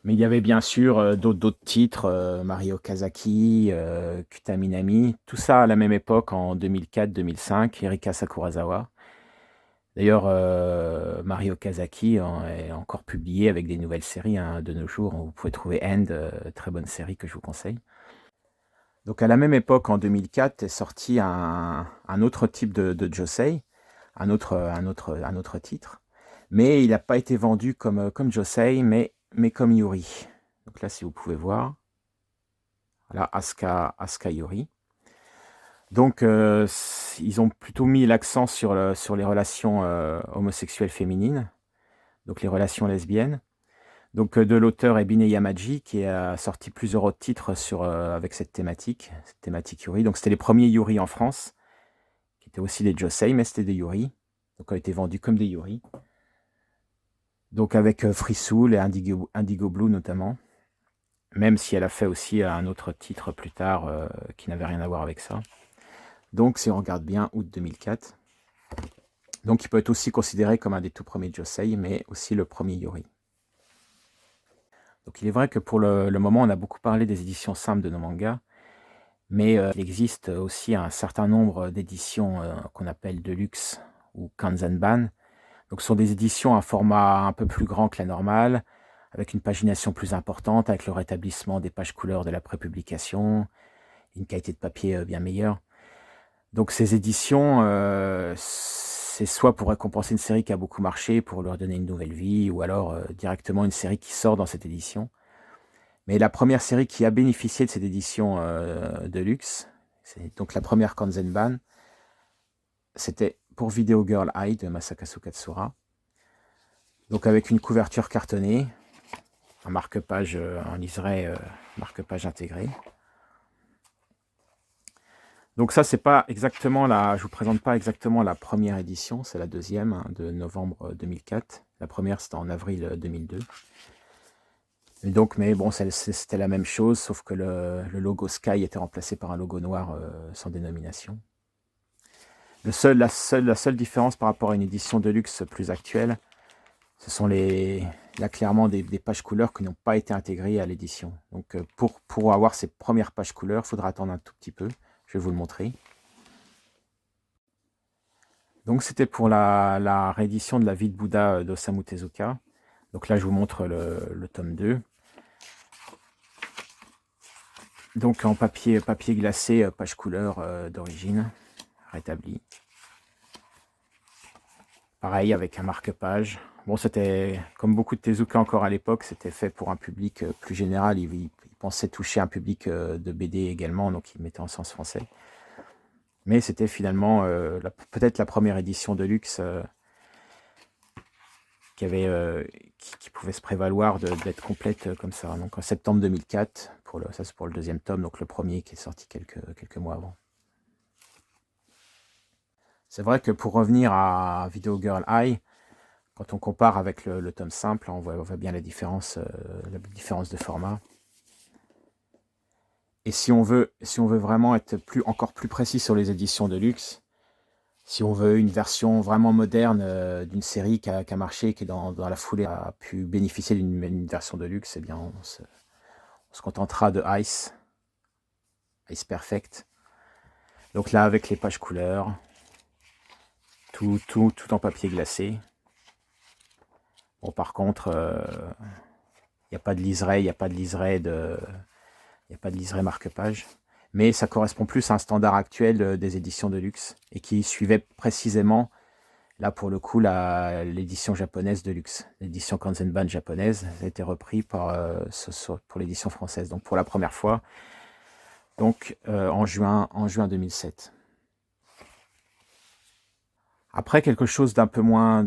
A: Mais il y avait bien sûr, d'autres titres, Mario Kazaki, Kuta Minami, tout ça à la même époque en 2004-2005, Erika Sakurazawa. D'ailleurs, Mario Kazaki est encore publié avec des nouvelles séries, hein, de nos jours. Vous pouvez trouver End, très bonne série que je vous conseille. Donc à la même époque, en 2004, est sorti un autre type de josei, un autre titre. Mais il n'a pas été vendu comme josei, mais comme Yuri. Donc là, si vous pouvez voir, voilà, Asuka Yuri. Donc ils ont plutôt mis l'accent sur les relations homosexuelles féminines, donc les relations lesbiennes. Donc de l'auteur Ebine Yamaji, qui a sorti plusieurs autres titres avec cette thématique Yuri. Donc c'était les premiers Yuri en France, qui étaient aussi des josei, mais c'était des Yuri. Donc ont été vendus comme des Yuri. Donc avec Free Soul et Indigo Blue notamment. Même si elle a fait aussi un autre titre plus tard qui n'avait rien à voir avec ça. Donc si on regarde bien, août 2004. Donc il peut être aussi considéré comme un des tout premiers josei, mais aussi le premier Yuri. Donc il est vrai que pour le moment, on a beaucoup parlé des éditions simples de nos mangas, mais il existe aussi un certain nombre d'éditions qu'on appelle Deluxe ou Kanzenban. Donc ce sont des éditions à un format un peu plus grand que la normale, avec une pagination plus importante, avec le rétablissement des pages couleurs de la prépublication, une qualité de papier bien meilleure. Donc ces éditions, c'est soit pour récompenser une série qui a beaucoup marché, pour leur donner une nouvelle vie, ou alors directement une série qui sort dans cette édition. Mais la première série qui a bénéficié de cette édition de luxe, c'est donc la première Kanzenban, c'était pour Video Girl Eye de Masakazu Katsura. Donc avec une couverture cartonnée, un marque-page en liseré, marque-page intégré. Donc ça, c'est pas exactement je vous présente pas exactement la première édition, c'est la deuxième, hein, de novembre 2004. La première, c'était en avril 2002. Et donc, mais bon, c'était la même chose, sauf que le logo Sky était remplacé par un logo noir sans dénomination. La seule différence par rapport à une édition de luxe plus actuelle, ce sont là clairement des pages couleurs qui n'ont pas été intégrées à l'édition. Donc pour avoir ces premières pages couleurs, il faudra attendre un tout petit peu. Je vais vous le montrer. Donc c'était pour la réédition de la vie de Bouddha d'Osamu Tezuka. Donc là je vous montre le tome 2. Donc en papier glacé, page couleur d'origine, rétabli. Pareil avec un marque-page. Bon, c'était comme beaucoup de Tezuka encore à l'époque, c'était fait pour un public plus général. Il pensait toucher un public de BD également, donc il mettait en sens français. Mais c'était finalement peut-être la première édition de luxe qui pouvait se prévaloir d'être complète comme ça. Donc en septembre 2004, ça c'est pour le deuxième tome, donc le premier qui est sorti quelques mois avant. C'est vrai que pour revenir à Video Girl Eye, quand on compare avec le tome simple, on voit bien la différence de format. Et si on veut vraiment être encore plus précis sur les éditions de luxe, si on veut une version vraiment moderne d'une série qui a marché, qui dans la foulée a pu bénéficier d'une version de luxe, eh bien on se contentera de Ice Perfect. Donc là avec les pages couleurs, tout en papier glacé. Bon, par contre, il n'y a pas de liseré, marque-page. Mais ça correspond plus à un standard actuel des éditions de luxe et qui suivait précisément, là pour le coup, l'édition japonaise de luxe. L'édition Kanzenban japonaise a été repris pour l'édition française, donc pour la première fois, donc en juin 2007. Après, quelque chose d'un peu moins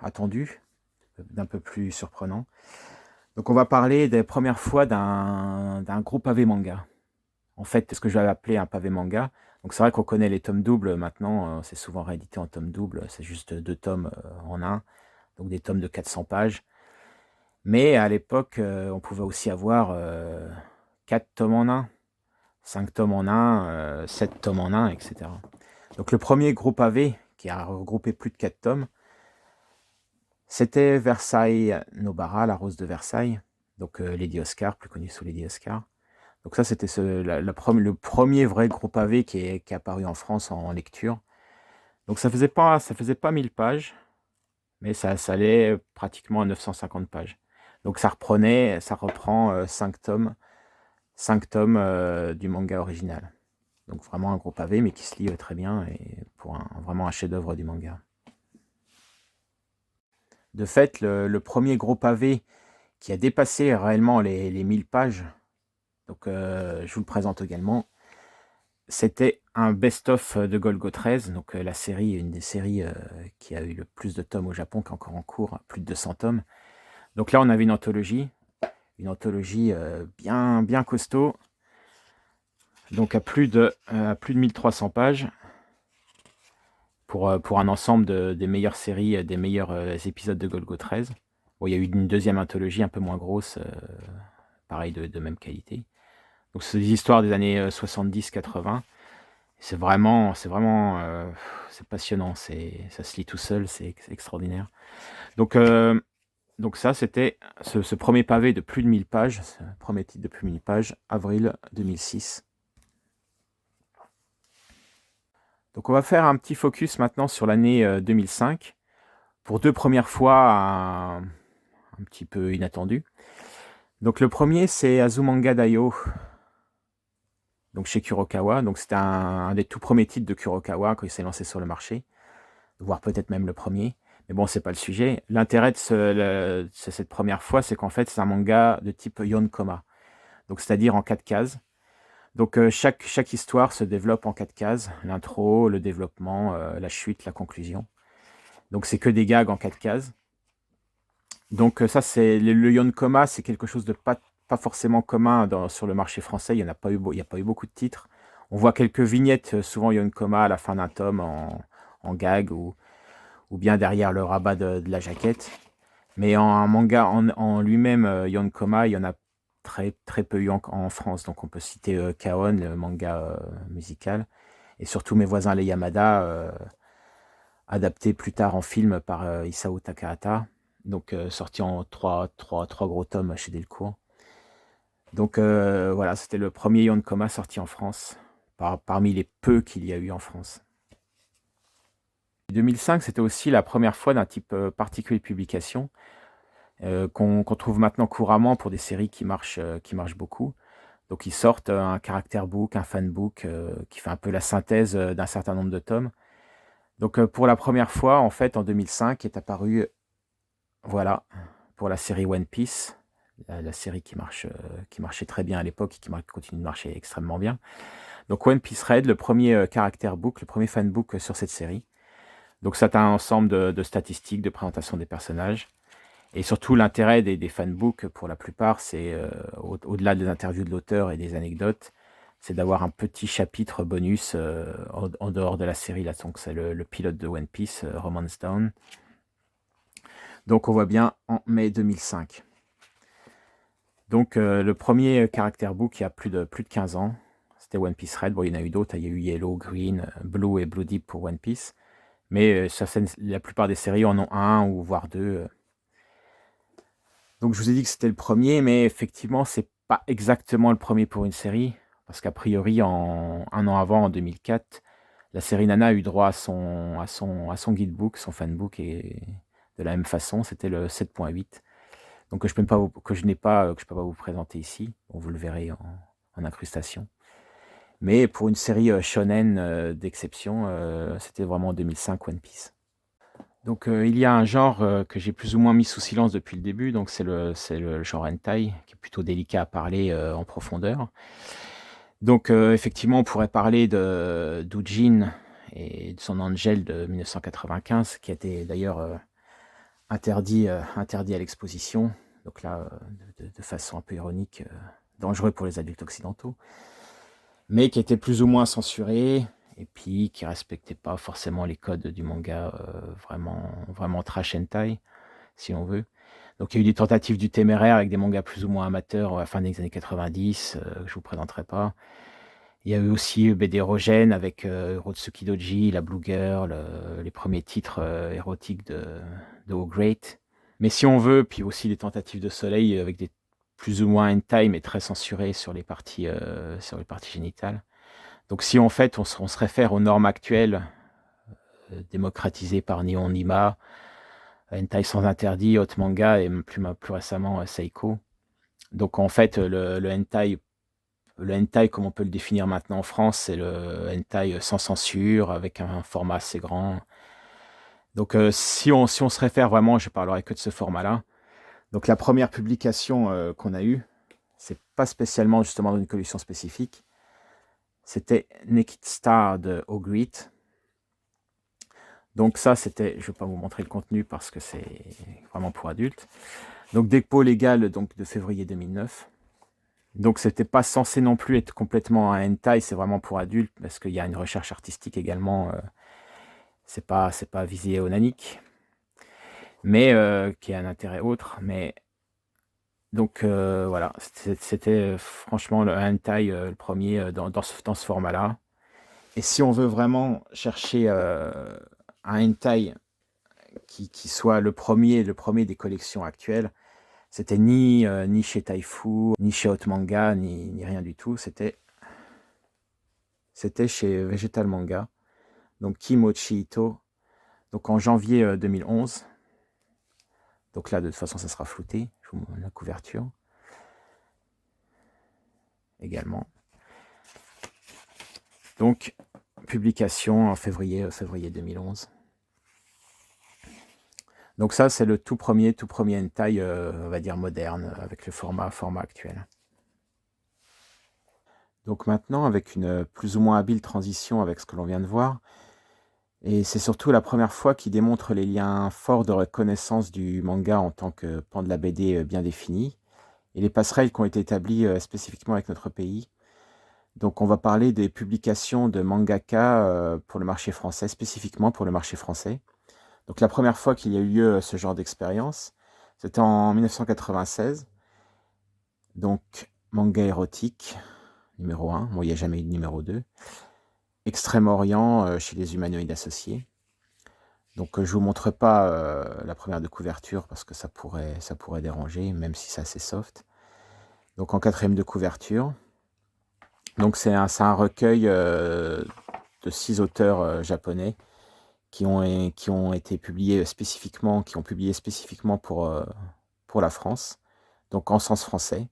A: attendu, d'un peu plus surprenant. Donc on va parler des premières fois d'un gros pavé manga. En fait, ce que je vais appeler un pavé manga. Donc c'est vrai qu'on connaît les tomes doubles maintenant, c'est souvent réédité en tome double, c'est juste 2 tomes en un, donc des tomes de 400 pages. Mais à l'époque, on pouvait aussi avoir 4 tomes en un, 5 tomes en un, 7 tomes en un, etc. Donc le premier gros pavé, qui a regroupé plus de 4 tomes, C'était Versailles Nobara, la rose de Versailles, donc Lady Oscar, plus connue sous Lady Oscar. Donc ça, c'était le premier vrai gros pavé qui est apparu en France en lecture. Donc ça faisait pas 1000 pages, mais ça allait pratiquement à 950 pages. Donc ça reprend 5 tomes du manga original. Donc vraiment un gros pavé, mais qui se lit très bien et pour vraiment un chef-d'œuvre du manga. De fait, le premier gros pavé qui a dépassé réellement les 1000 pages, donc je vous le présente également, c'était un best-of de Golgo 13, donc la série, une des séries qui a eu le plus de tomes au Japon, qui est encore en cours, plus de 200 tomes. Donc là, on avait une anthologie bien, bien costaud, donc à plus de 1300 pages, pour un ensemble des meilleures séries, des meilleurs épisodes de Golgo 13. Bon, il y a eu une deuxième anthologie un peu moins grosse, pareil de même qualité. Donc c'est des histoires des années 70-80. C'est vraiment, c'est passionnant. Ça se lit tout seul, c'est extraordinaire. Donc ça, c'était ce premier pavé de plus de 1000 pages, ce premier titre de plus de 1000 pages, avril 2006. Donc on va faire un petit focus maintenant sur l'année 2005, pour 2 premières fois un petit peu inattendues. Donc le premier, c'est Azumanga Daioh, donc chez Kurokawa. Donc c'était un des tout premiers titres de Kurokawa quand il s'est lancé sur le marché, voire peut-être même le premier. Mais bon, c'est pas le sujet. L'intérêt de cette première fois, c'est qu'en fait, c'est un manga de type Yonkoma, donc c'est-à-dire en 4 cases. Donc chaque histoire se développe en 4 cases, l'intro, le développement, la chute, la conclusion. Donc c'est que des gags en 4 cases. Donc ça, c'est le Yonkoma, c'est quelque chose de pas forcément commun sur le marché français. Il n'y a pas eu beaucoup de titres. On voit quelques vignettes, souvent Yonkoma à la fin d'un tome en gag ou bien derrière le rabat de la jaquette. Mais en manga en lui-même, Yonkoma, il y en a très, très peu eu en France. Donc on peut citer Kaon, le manga musical, et surtout Mes voisins les Yamada, adapté plus tard en film par Isao Takahata, donc sorti en trois gros tomes chez Delcourt. Donc voilà, c'était le premier Yonkoma sorti en France, parmi les peu qu'il y a eu en France. 2005, c'était aussi la première fois d'un type particulier de publication, qu'on trouve maintenant couramment pour des séries qui marchent beaucoup. Donc ils sortent un caractère book, un fan book, qui fait un peu la synthèse d'un certain nombre de tomes. Donc pour la première fois, en fait, en 2005, est apparu, voilà, pour la série One Piece, la série qui marchait très bien à l'époque et qui continue de marcher extrêmement bien. Donc One Piece Red, le premier caractère book, le premier fan book sur cette série. Donc c'est un ensemble de statistiques, de présentation des personnages. Et surtout, l'intérêt des fanbooks, pour la plupart, c'est, au-delà des interviews de l'auteur et des anecdotes, c'est d'avoir un petit chapitre bonus en dehors de la série. Là, donc c'est le pilote de One Piece, Romance Down. Donc on voit bien en mai 2005. Donc le premier caractère book, il y a plus de 15 ans, c'était One Piece Red. Bon, il y en a eu d'autres, il y a eu Yellow, Green, Blue et Blue Deep pour One Piece. Mais la plupart des séries en ont un ou voire deux. Donc je vous ai dit que c'était le premier, mais effectivement, c'est pas exactement le premier pour une série, parce qu'a priori, un an avant, en 2004, la série Nana a eu droit à son guidebook, son fanbook, et de la même façon, c'était le 7.8. Donc que je peux pas vous présenter ici. Bon, vous le verrez en incrustation. Mais pour une série shonen d'exception, c'était vraiment en 2005 One Piece. Donc il y a un genre que j'ai plus ou moins mis sous silence depuis le début, donc c'est le genre hentai, qui est plutôt délicat à parler en profondeur. Donc effectivement, on pourrait parler d'Ujin et de son Angel de 1995, qui a été d'ailleurs interdit à l'exposition. Donc là, de façon un peu ironique, dangereux pour les adultes occidentaux, mais qui était plus ou moins censuré, et puis qui respectait pas forcément les codes du manga vraiment trash hentai, si on veut. Donc il y a eu des tentatives du téméraire avec des mangas plus ou moins amateurs à la fin des années 90, que je vous présenterai pas. Il y a eu aussi BD érogènes avec Rotsuki Doji, la Blue Girl, les premiers titres érotiques de O Great. Mais si on veut, puis aussi des tentatives de soleil avec des plus ou moins hentai, mais très censurés sur les parties génitales. Donc si en fait on se réfère aux normes actuelles, démocratisées par Nihon Nima, Hentai sans interdit, Hot Manga et plus récemment Seiko. Donc en fait le hentai comme on peut le définir maintenant en France, c'est le hentai sans censure, avec un format assez grand. Donc si on se réfère vraiment, je parlerai que de ce format-là. Donc la première publication qu'on a eue, c'est pas spécialement justement dans une collection spécifique, c'était Naked Star de Ogreet. Donc ça, c'était, je vais pas vous montrer le contenu parce que c'est vraiment pour adultes. Donc dépôt légal donc de février 2009. Donc c'était pas censé non plus être complètement un hentai, c'est vraiment pour adultes parce qu'il y a une recherche artistique également. C'est pas visé au nanique, mais qui a un intérêt autre. Mais donc voilà, c'était franchement le hentai le premier dans ce format-là. Et si on veut vraiment chercher un hentai qui soit le premier des collections actuelles, c'était ni chez Taifu, ni chez Hot Manga, ni rien du tout. C'était chez Vegetal Manga, donc Kimochi Ito, donc en janvier 2011. Donc là, de toute façon, ça sera flouté. Je vous montre la couverture également. Donc, publication en février 2011. Donc ça, c'est le tout premier hentai, on va dire moderne, avec le format actuel. Donc maintenant, avec une plus ou moins habile transition avec ce que l'on vient de voir, et c'est surtout la première fois qu'il démontre les liens forts de reconnaissance du manga en tant que pan de la BD bien défini, et les passerelles qui ont été établies spécifiquement avec notre pays. Donc on va parler des publications de mangaka pour le marché français, spécifiquement pour le marché français. Donc la première fois qu'il y a eu lieu ce genre d'expérience, c'était en 1996. Donc manga érotique, numéro 1, bon il n'y a jamais eu de numéro 2. Extrême-Orient chez les Humanoïdes Associés. Donc je vous montre pas la première de couverture parce que ça pourrait déranger, même si c'est assez soft. Donc en quatrième de couverture. Donc c'est un recueil de 6 auteurs japonais qui ont été publiés spécifiquement, pour la France, donc en sens français.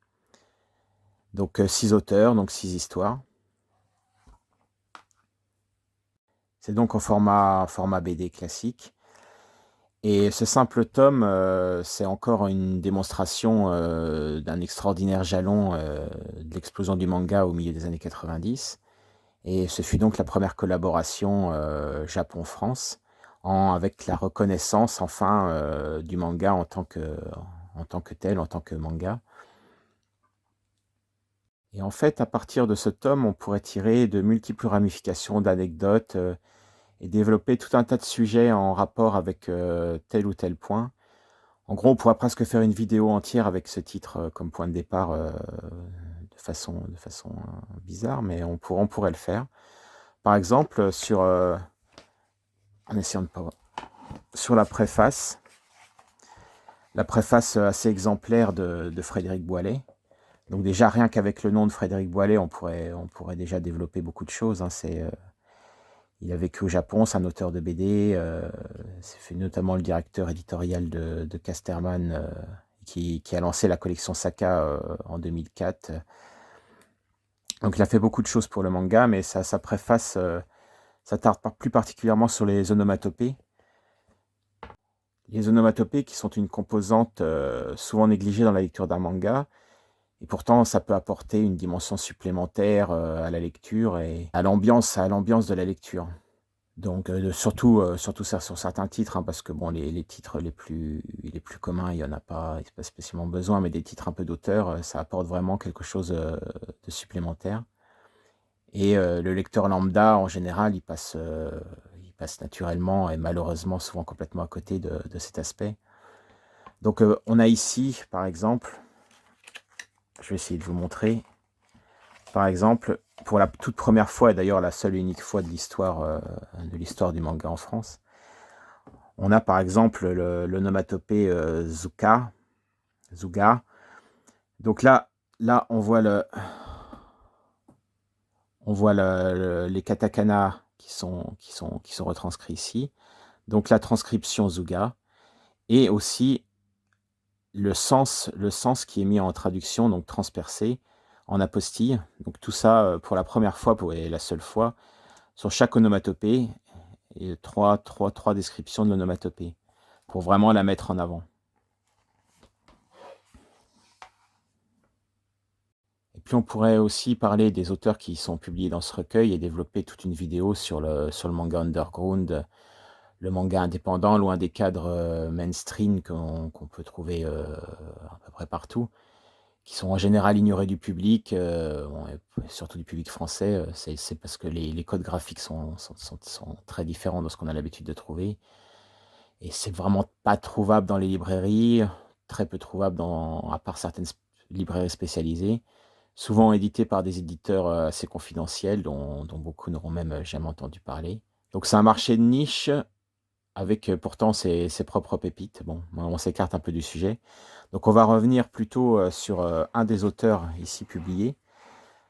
A: Donc 6 auteurs, donc 6 histoires. C'est donc en format BD classique. Et ce simple tome, c'est encore une démonstration d'un extraordinaire jalon de l'explosion du manga au milieu des années 90. Et ce fut donc la première collaboration Japon-France, avec la reconnaissance enfin du manga en tant que tel, en tant que manga. Et en fait, à partir de ce tome, on pourrait tirer de multiples ramifications d'anecdotes et développer tout un tas de sujets en rapport avec tel ou tel point. En gros, on pourrait presque faire une vidéo entière avec ce titre comme point de départ de façon bizarre, mais on pourrait le faire. Par exemple, en essayant de pas voir, sur la préface assez exemplaire de Frédéric Boilet. Donc déjà, rien qu'avec le nom de Frédéric Boilet, on pourrait déjà développer beaucoup de choses. Hein. Il a vécu au Japon, c'est un auteur de BD, c'est notamment le directeur éditorial de Casterman, qui a lancé la collection Saka en 2004. Donc il a fait beaucoup de choses pour le manga, mais sa préface s'attarde plus particulièrement sur les onomatopées. Les onomatopées qui sont une composante souvent négligée dans la lecture d'un manga, et pourtant ça peut apporter une dimension supplémentaire à la lecture et à l'ambiance de la lecture. Donc surtout ça sur certains titres, hein, parce que bon, les titres les plus communs, il y en a pas spécialement besoin, mais des titres un peu d'auteur, ça apporte vraiment quelque chose de supplémentaire. Et le lecteur lambda, en général, il passe naturellement et malheureusement souvent complètement à côté de cet aspect. Donc on a ici, par exemple, je vais essayer de vous montrer, par exemple, pour la toute première fois, et d'ailleurs la seule et unique fois de l'histoire du manga en France, On a par exemple l'onomatopée Zuga. Donc là on voit les katakana qui sont retranscrits ici. Donc la transcription Zuga et aussi le sens qui est mis en traduction, donc transpercé en apostille. Donc tout ça, pour la première fois et la seule fois, sur chaque onomatopée, et trois descriptions de l'onomatopée, pour vraiment la mettre en avant. Et puis on pourrait aussi parler des auteurs qui sont publiés dans ce recueil et développer toute une vidéo sur le manga underground, le manga indépendant, loin des cadres mainstream qu'on peut trouver à peu près partout, qui sont en général ignorés du public, bon, et surtout du public français. C'est parce que les codes graphiques sont très différents de ce qu'on a l'habitude de trouver. Et c'est vraiment pas trouvable dans les librairies, très peu trouvable à part certaines librairies spécialisées, souvent édité par des éditeurs assez confidentiels, dont beaucoup n'auront même jamais entendu parler. Donc c'est un marché de niche avec pourtant ses propres pépites. Bon, on s'écarte un peu du sujet. Donc on va revenir plutôt sur un des auteurs ici publiés,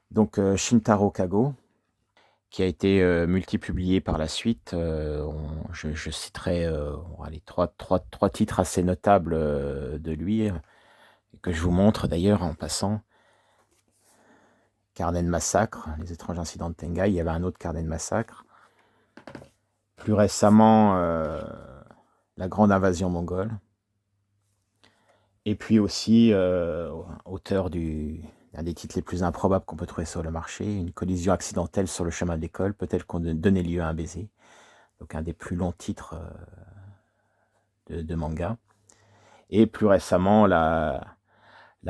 A: donc Shintaro Kago, qui a été multipublié par la suite. Je citerai allez, trois titres assez notables de lui, que je vous montre d'ailleurs en passant. Carnet de massacre, Les étranges incidents de Tengai. Il y avait un autre carnet de massacre. Plus récemment, La grande invasion mongole. Et puis aussi, auteur d'un des titres les plus improbables qu'on peut trouver sur le marché, Une collision accidentelle sur le chemin de l'école, peut-être qu'on donnait lieu à un baiser. Donc un des plus longs titres de manga. Et plus récemment, La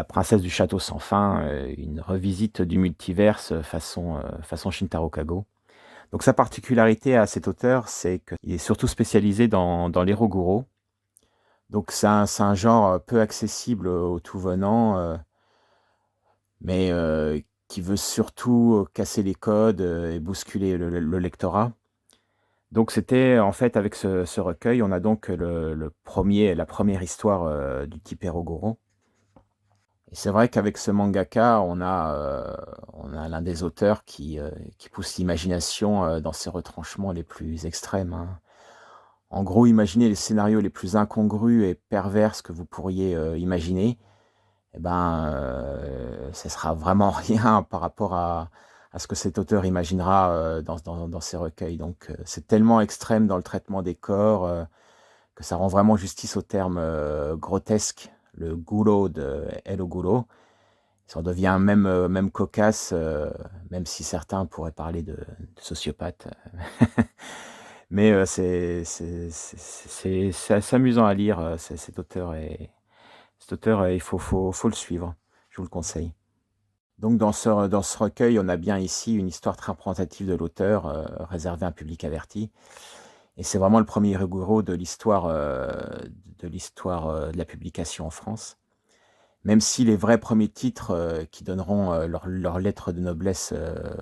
A: princesse du château sans fin, une revisite du multiverse façon Shintaro Kago. Donc sa particularité à cet auteur, c'est qu'il est surtout spécialisé dans l'Eroguro. Donc c'est un genre peu accessible aux tout venants, mais qui veut surtout casser les codes et bousculer le lectorat. Donc c'était en fait avec ce recueil, on a donc la première histoire du type Eroguro. Et c'est vrai qu'avec ce mangaka, on a l'un des auteurs qui pousse l'imagination dans ses retranchements les plus extrêmes, hein. En gros, imaginez les scénarios les plus incongrus et pervers que vous pourriez imaginer. Eh ben, ce sera vraiment rien par rapport à ce que cet auteur imaginera dans ses recueils. Donc, c'est tellement extrême dans le traitement des corps que ça rend vraiment justice au terme grotesque, le goulot de Hello Goulot. Ça en devient même cocasse, même si certains pourraient parler de sociopathe. Mais c'est assez amusant à lire, cet auteur. Et cet auteur, il faut le suivre, je vous le conseille. Donc dans ce recueil, on a bien ici une histoire très représentative de l'auteur, réservée à un public averti. Et c'est vraiment le premier Eroguro de l'histoire de la publication en France. Même si les vrais premiers titres qui donneront leur lettre de noblesse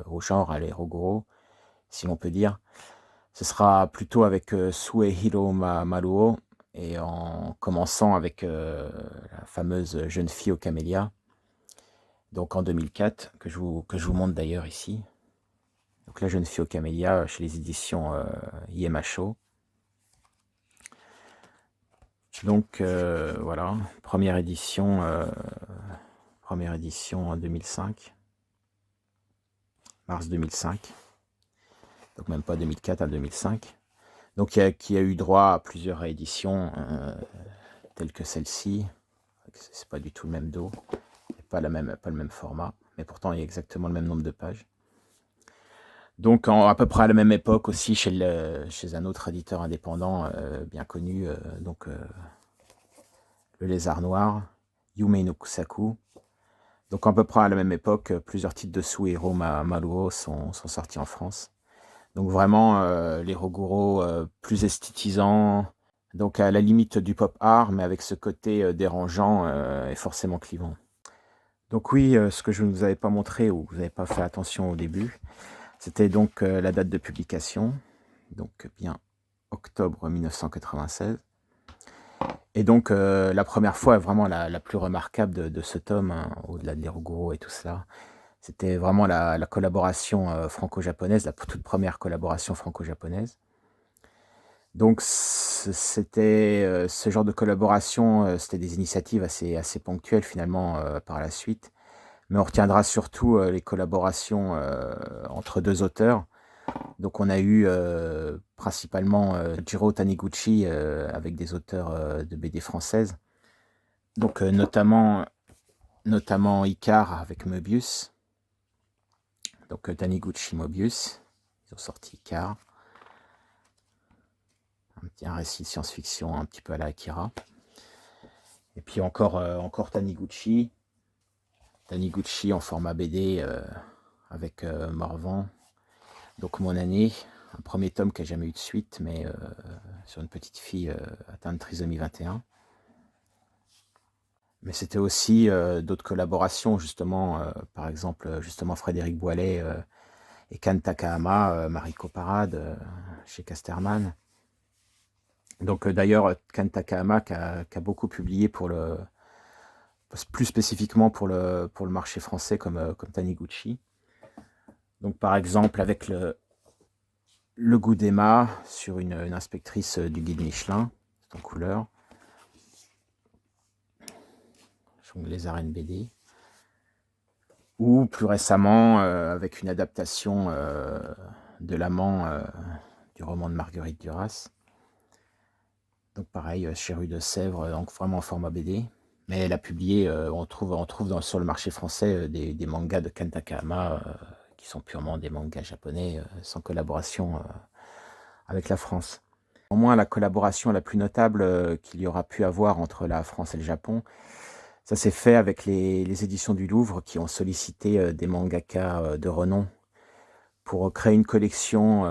A: au genre, à l'Eroguro, si l'on peut dire, ce sera plutôt avec Suehiro Maruo, et en commençant avec la fameuse Jeune fille aux camélias, donc en 2004, que je vous montre d'ailleurs ici. Donc La Jeune fille aux camélias chez les éditions IMHO. Donc voilà, première édition en 2005, mars 2005, donc même pas 2004 à 2005. Donc qui a eu droit à plusieurs rééditions, telles que celle-ci. C'est pas du tout le même dos, pas le même format, mais pourtant il y a exactement le même nombre de pages. Donc à peu près à la même époque aussi chez un autre éditeur indépendant bien connu, donc Le Lézard Noir, Yume no Kusaku. Donc à peu près à la même époque, plusieurs titres de Suehiro Maruo sont sortis en France. Donc vraiment l'Eroguro plus esthétisant, donc à la limite du pop art, mais avec ce côté dérangeant et forcément clivant. Donc oui, ce que je ne vous avais pas montré ou vous n'avez pas fait attention au début, c'était donc la date de publication. Donc bien octobre 1996. Et donc la première fois, vraiment la plus remarquable de ce tome, hein, au-delà de l'Iroguro et tout cela, c'était vraiment la collaboration, franco-japonaise, la toute première collaboration franco-japonaise. Donc c'était, ce genre de collaboration, c'était des initiatives assez ponctuelles finalement, par la suite. Mais on retiendra surtout, les collaborations, entre 2 auteurs. Donc on a eu, principalement, Jiro Taniguchi, avec des auteurs, de BD françaises. Donc notamment Icar avec Moebius. Donc Taniguchi, Moebius. Ils ont sorti Icar. Un récit de science-fiction un petit peu à la Akira. Et puis encore Taniguchi en format BD, avec Morvan. Donc Mon année, un premier tome qui n'a jamais eu de suite, mais sur une petite fille atteinte de trisomie 21. Mais c'était aussi d'autres collaborations, justement, par exemple, justement Frédéric Boilet et Kan Takahama, Mariko Parade, chez Casterman. Donc d'ailleurs, Kan Takahama qui a beaucoup publié plus spécifiquement pour le marché français comme Taniguchi. Donc par exemple avec le goût d'Emma sur une inspectrice du guide Michelin, c'est en couleur. Les arènes BD. Ou plus récemment avec une adaptation de l'amant du roman de Marguerite Duras. Donc pareil, chez Rue de Sèvres, donc vraiment en format BD. Mais elle a publié, on trouve sur le marché français des mangas de Kan Takahama qui sont purement des mangas japonais sans collaboration avec la France. Au moins la collaboration la plus notable qu'il y aura pu avoir entre la France et le Japon, ça s'est fait avec les éditions du Louvre qui ont sollicité des mangaka de renom pour créer une collection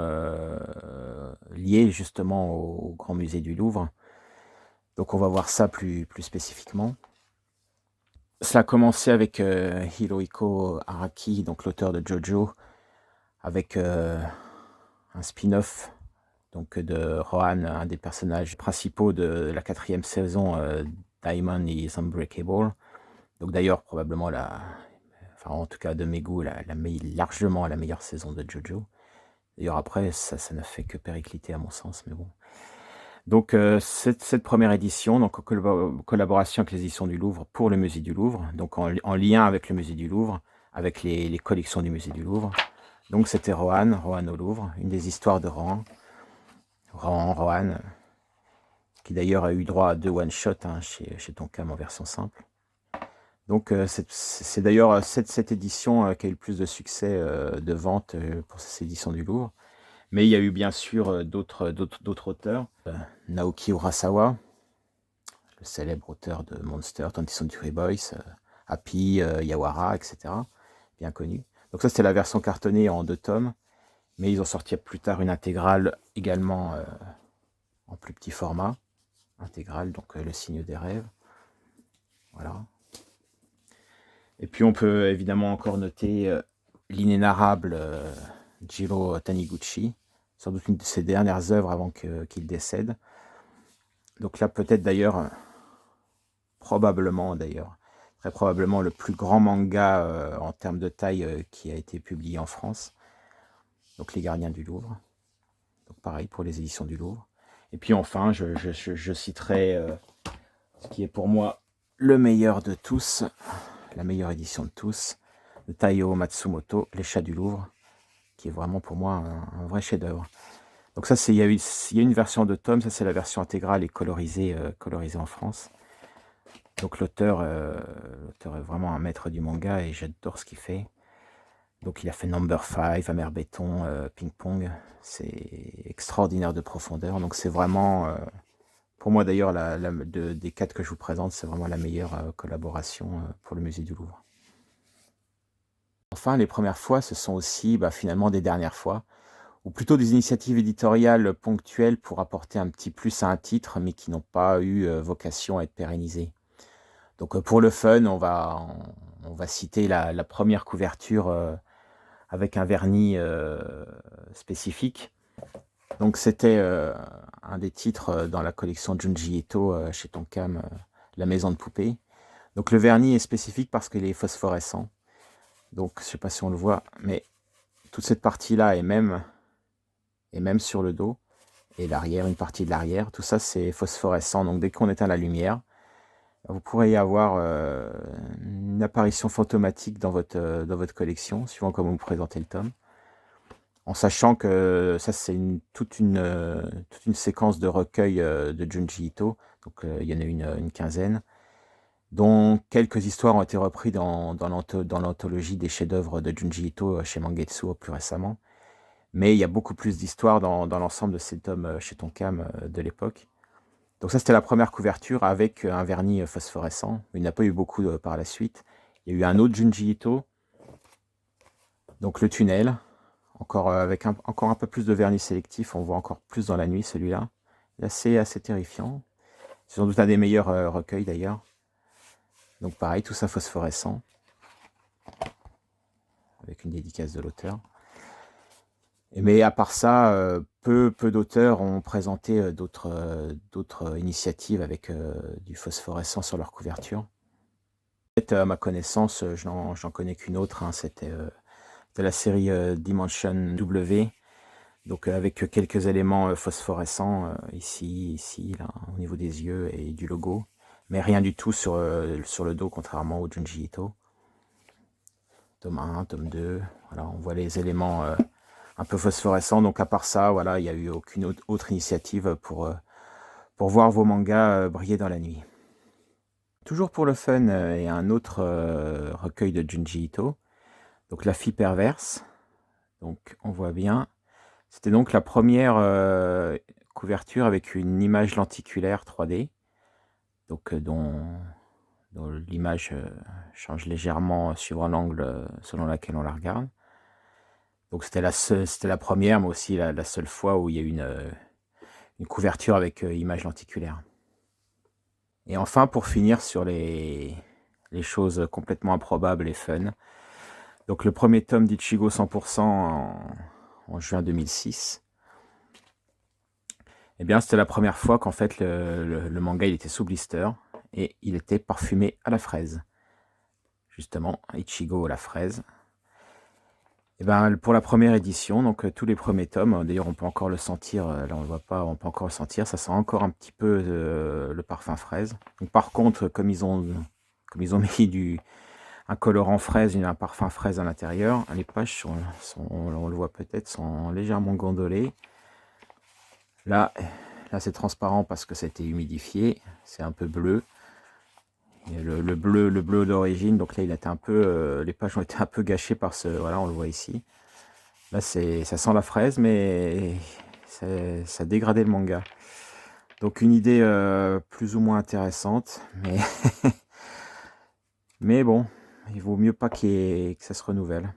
A: liée justement au Grand Musée du Louvre. Donc on va voir ça plus spécifiquement. Ça a commencé avec Hirohiko Araki, donc l'auteur de Jojo, avec un spin-off donc de Rohan, un des personnages principaux de la 4e saison, Diamond is Unbreakable. Donc d'ailleurs probablement enfin en tout cas de mes goûts, largement la meilleure saison de Jojo. D'ailleurs après ça n'a fait que péricliter à mon sens, mais bon. Donc cette première édition, donc en collaboration avec les éditions du Louvre pour le musée du Louvre, donc en lien avec le musée du Louvre, avec les collections du musée du Louvre. Donc c'était Rohan au Louvre, une des histoires de Rohan, qui d'ailleurs a eu droit à 2 one-shots chez Tonkam en version simple. Donc c'est d'ailleurs cette édition qui a eu le plus de succès de vente pour ces éditions du Louvre. Mais il y a eu bien sûr d'autres auteurs. Naoki Urasawa, le célèbre auteur de Monster, 20th Century Boys, Happy, Yawara, etc. Bien connu. Donc ça c'était la version cartonnée en 2 tomes. Mais ils ont sorti plus tard une intégrale également en plus petit format. Intégrale, donc Le Signe des Rêves. Voilà. Et puis on peut évidemment encore noter l'inénarrable Jiro Taniguchi, sans doute une de ses dernières œuvres avant qu'il décède. Donc là peut-être d'ailleurs, très probablement le plus grand manga en termes de taille qui a été publié en France. Donc Les Gardiens du Louvre. Donc pareil pour les éditions du Louvre. Et puis enfin, je citerai ce qui est pour moi le meilleur de tous, la meilleure édition de tous, de Taiyo Matsumoto, Les Chats du Louvre, qui est vraiment pour moi un vrai chef-d'œuvre. Donc ça, il y a une version de tome, ça c'est la version intégrale et colorisée en France. Donc l'auteur est vraiment un maître du manga et j'adore ce qu'il fait. Donc il a fait Number 5, Amer Béton, Ping Pong. C'est extraordinaire de profondeur. Donc c'est vraiment, pour moi d'ailleurs, des 4 que je vous présente, c'est vraiment la meilleure collaboration pour le musée du Louvre. Enfin, les premières fois, ce sont aussi finalement des dernières fois, ou plutôt des initiatives éditoriales ponctuelles pour apporter un petit plus à un titre, mais qui n'ont pas eu vocation à être pérennisées. Donc pour le fun, on va citer la première couverture avec un vernis spécifique. Donc c'était, un des titres, dans la collection Junji Ito, chez Tonkam, La maison de poupée. Donc le vernis est spécifique parce qu'il est phosphorescent. Donc je sais pas si on le voit, mais toute cette partie-là est même sur le dos et l'arrière, une partie de l'arrière, tout ça c'est phosphorescent. Donc dès qu'on éteint la lumière, vous pourrez y avoir, une apparition fantomatique dans votre collection, suivant comment vous présentez le tome. En sachant que ça c'est toute une séquence de recueils, de Junji Ito, donc il y en a une quinzaine, dont quelques histoires ont été reprises dans l'anthologie des chefs-d'œuvre de Junji Ito, chez Mangetsu, plus récemment. Mais il y a beaucoup plus d'histoires dans l'ensemble de ces tomes, chez Tonkam, de l'époque. Donc ça, c'était la première couverture avec, un vernis, phosphorescent. Il n'y en a pas eu beaucoup, par la suite. Il y a eu un autre Junji Ito, donc Le Tunnel, encore, avec encore un peu plus de vernis sélectif. On voit encore plus dans la nuit, celui-là. Il est assez terrifiant. C'est sans doute un des meilleurs, recueils, d'ailleurs. Donc pareil, tout ça phosphorescent, avec une dédicace de l'auteur. Mais à part ça, peu d'auteurs ont présenté, d'autres initiatives avec, du phosphorescent sur leur couverture. Peut-être, à ma connaissance, j'en connais qu'une autre, hein, c'était, de la série, Dimension W, donc, avec quelques éléments, phosphorescents, ici, là, au niveau des yeux et du logo, mais rien du tout sur le dos, contrairement au Junji Ito. Tome 1, tome 2, voilà, on voit les éléments, un peu phosphorescents. Donc à part ça, voilà, il n'y a eu aucune autre initiative pour voir vos mangas, briller dans la nuit. Toujours pour le fun, il y a un autre, recueil de Junji Ito, donc La fille perverse. Donc on voit bien, c'était donc la première, couverture avec une image lenticulaire 3D, donc, dont l'image, change légèrement suivant l'angle, selon laquelle on la regarde. Donc c'était la première, mais aussi la seule fois où il y a eu une couverture avec, image lenticulaire. Et enfin, pour finir sur les choses complètement improbables et fun, donc le premier tome d'Ichigo 100% en juin 2006. Eh bien, c'était la première fois qu'en fait le manga il était sous blister et il était parfumé à la fraise. Justement, Ichigo à la fraise. Et ben, pour la première édition, donc, tous les premiers tomes, d'ailleurs on peut encore le sentir, là on le voit pas, on peut encore le sentir, ça sent encore un petit peu, le parfum fraise. Donc par contre, comme ils ont mis un colorant fraise et un parfum fraise à l'intérieur, les pages on le voit peut-être, sont légèrement gondolées. Là c'est transparent parce que ça a été humidifié, c'est un peu bleu. Et le bleu d'origine, donc là il a été un peu, les pages ont été un peu gâchées par voilà, on le voit ici. Là ça sent la fraise, mais ça dégradait le manga. Donc une idée, plus ou moins intéressante, mais mais bon, il vaut mieux pas que ça se renouvelle.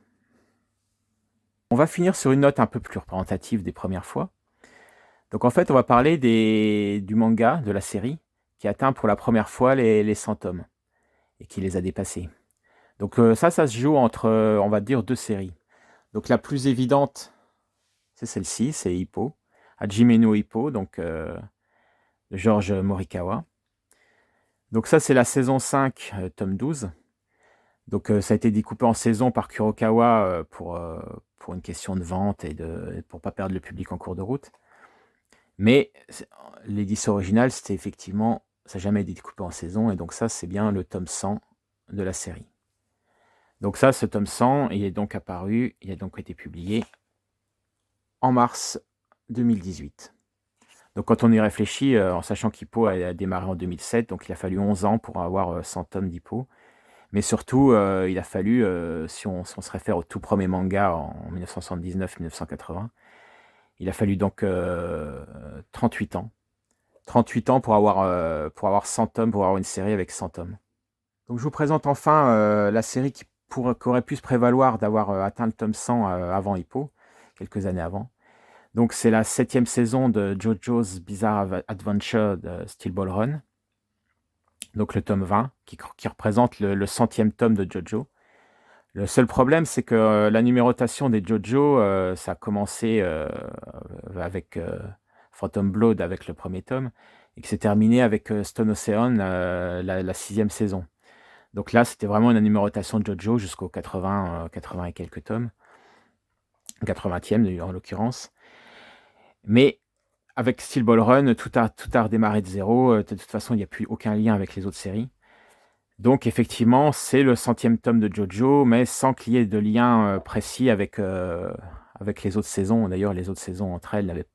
A: On va finir sur une note un peu plus représentative des premières fois. Donc en fait, on va parler du manga, de la série, qui atteint pour la première fois les 100 tomes et qui les a dépassés. Donc ça se joue entre, on va dire, deux séries. Donc la plus évidente, c'est celle-ci, c'est Hippo, Hajime no Ippo, donc de George Morikawa. Donc ça, c'est la saison 5, tome 12. Donc ça a été découpé en saison par Kurokawa, pour une question de vente et pour pas perdre le public en cours de route. Mais l'édition originale, c'était effectivement, ça n'a jamais été découpé en saison, et donc ça, c'est bien le tome 100 de la série. Donc ça, ce tome 100, il est donc apparu, il a donc été publié en mars 2018. Donc quand on y réfléchit, en sachant qu'Hippo a démarré en 2007, donc il a fallu 11 ans pour avoir 100 tomes d'Hippo. Mais surtout, il a fallu, si on se réfère au tout premier manga en 1979-1980, il a fallu donc 38 ans. 38 ans pour avoir 100 tomes, pour avoir une série avec 100 tomes. Donc je vous présente enfin la série qui aurait pu se prévaloir d'avoir atteint le tome 100 avant Hippo, quelques années avant. Donc c'est la 7e saison de JoJo's Bizarre Adventure de Steel Ball Run. Donc le tome 20, qui représente le 100e tome de JoJo. Le seul problème, c'est que, la numérotation des JoJo, ça a commencé, avec, Phantom Blood avec le premier tome et que c'est terminé avec, Stone Ocean, la 6e saison. Donc là, c'était vraiment une numérotation de JoJo jusqu'aux 80, 80 et quelques tomes. 80e en l'occurrence. Mais avec Steel Ball Run, tout a redémarré de zéro, de toute façon, il y a plus aucun lien avec les autres séries. Donc effectivement, c'est le 100e tome de JoJo, mais sans qu'il y ait de lien, précis avec les autres saisons. D'ailleurs, les autres saisons entre elles n'avaient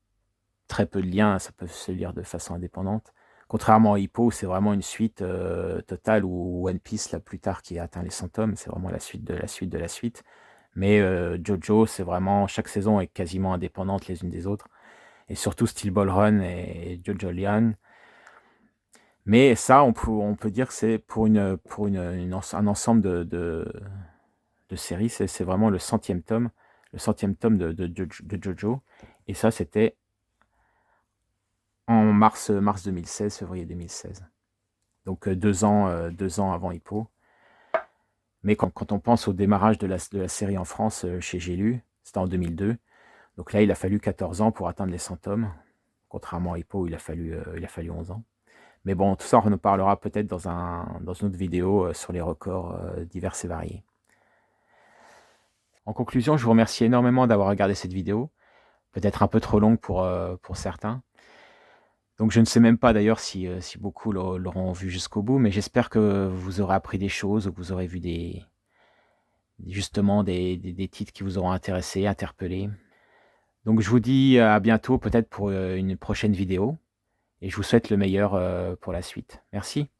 A: très peu de liens, ça peut se lire de façon indépendante. Contrairement à Hippo, c'est vraiment une suite, totale, ou One Piece là plus tard qui a atteint les 100 tomes, c'est vraiment la suite de la suite de la suite. Mais, JoJo, c'est vraiment chaque saison est quasiment indépendante les unes des autres et surtout Steel Ball Run et JoJo Lion. Mais ça, on peut dire que c'est pour un ensemble de séries, c'est vraiment le 100e tome, de JoJo et ça, c'était en mars 2016, février 2016. Donc, 2 ans, 2 ans avant Hippo. Mais quand on pense au démarrage de la série en France, chez J'ai lu, c'était en 2002. Donc là, il a fallu 14 ans pour atteindre les 100 tomes, contrairement à Hippo où il a fallu 11 ans. Mais bon, tout ça, on en parlera peut-être dans une autre vidéo, sur les records, divers et variés. En conclusion, je vous remercie énormément d'avoir regardé cette vidéo, peut-être un peu trop longue pour certains. Donc je ne sais même pas d'ailleurs si beaucoup l'auront vu jusqu'au bout, mais j'espère que vous aurez appris des choses ou que vous aurez vu justement des titres qui vous auront intéressé, interpellé. Donc je vous dis à bientôt peut-être pour, une prochaine vidéo et je vous souhaite le meilleur, pour la suite. Merci.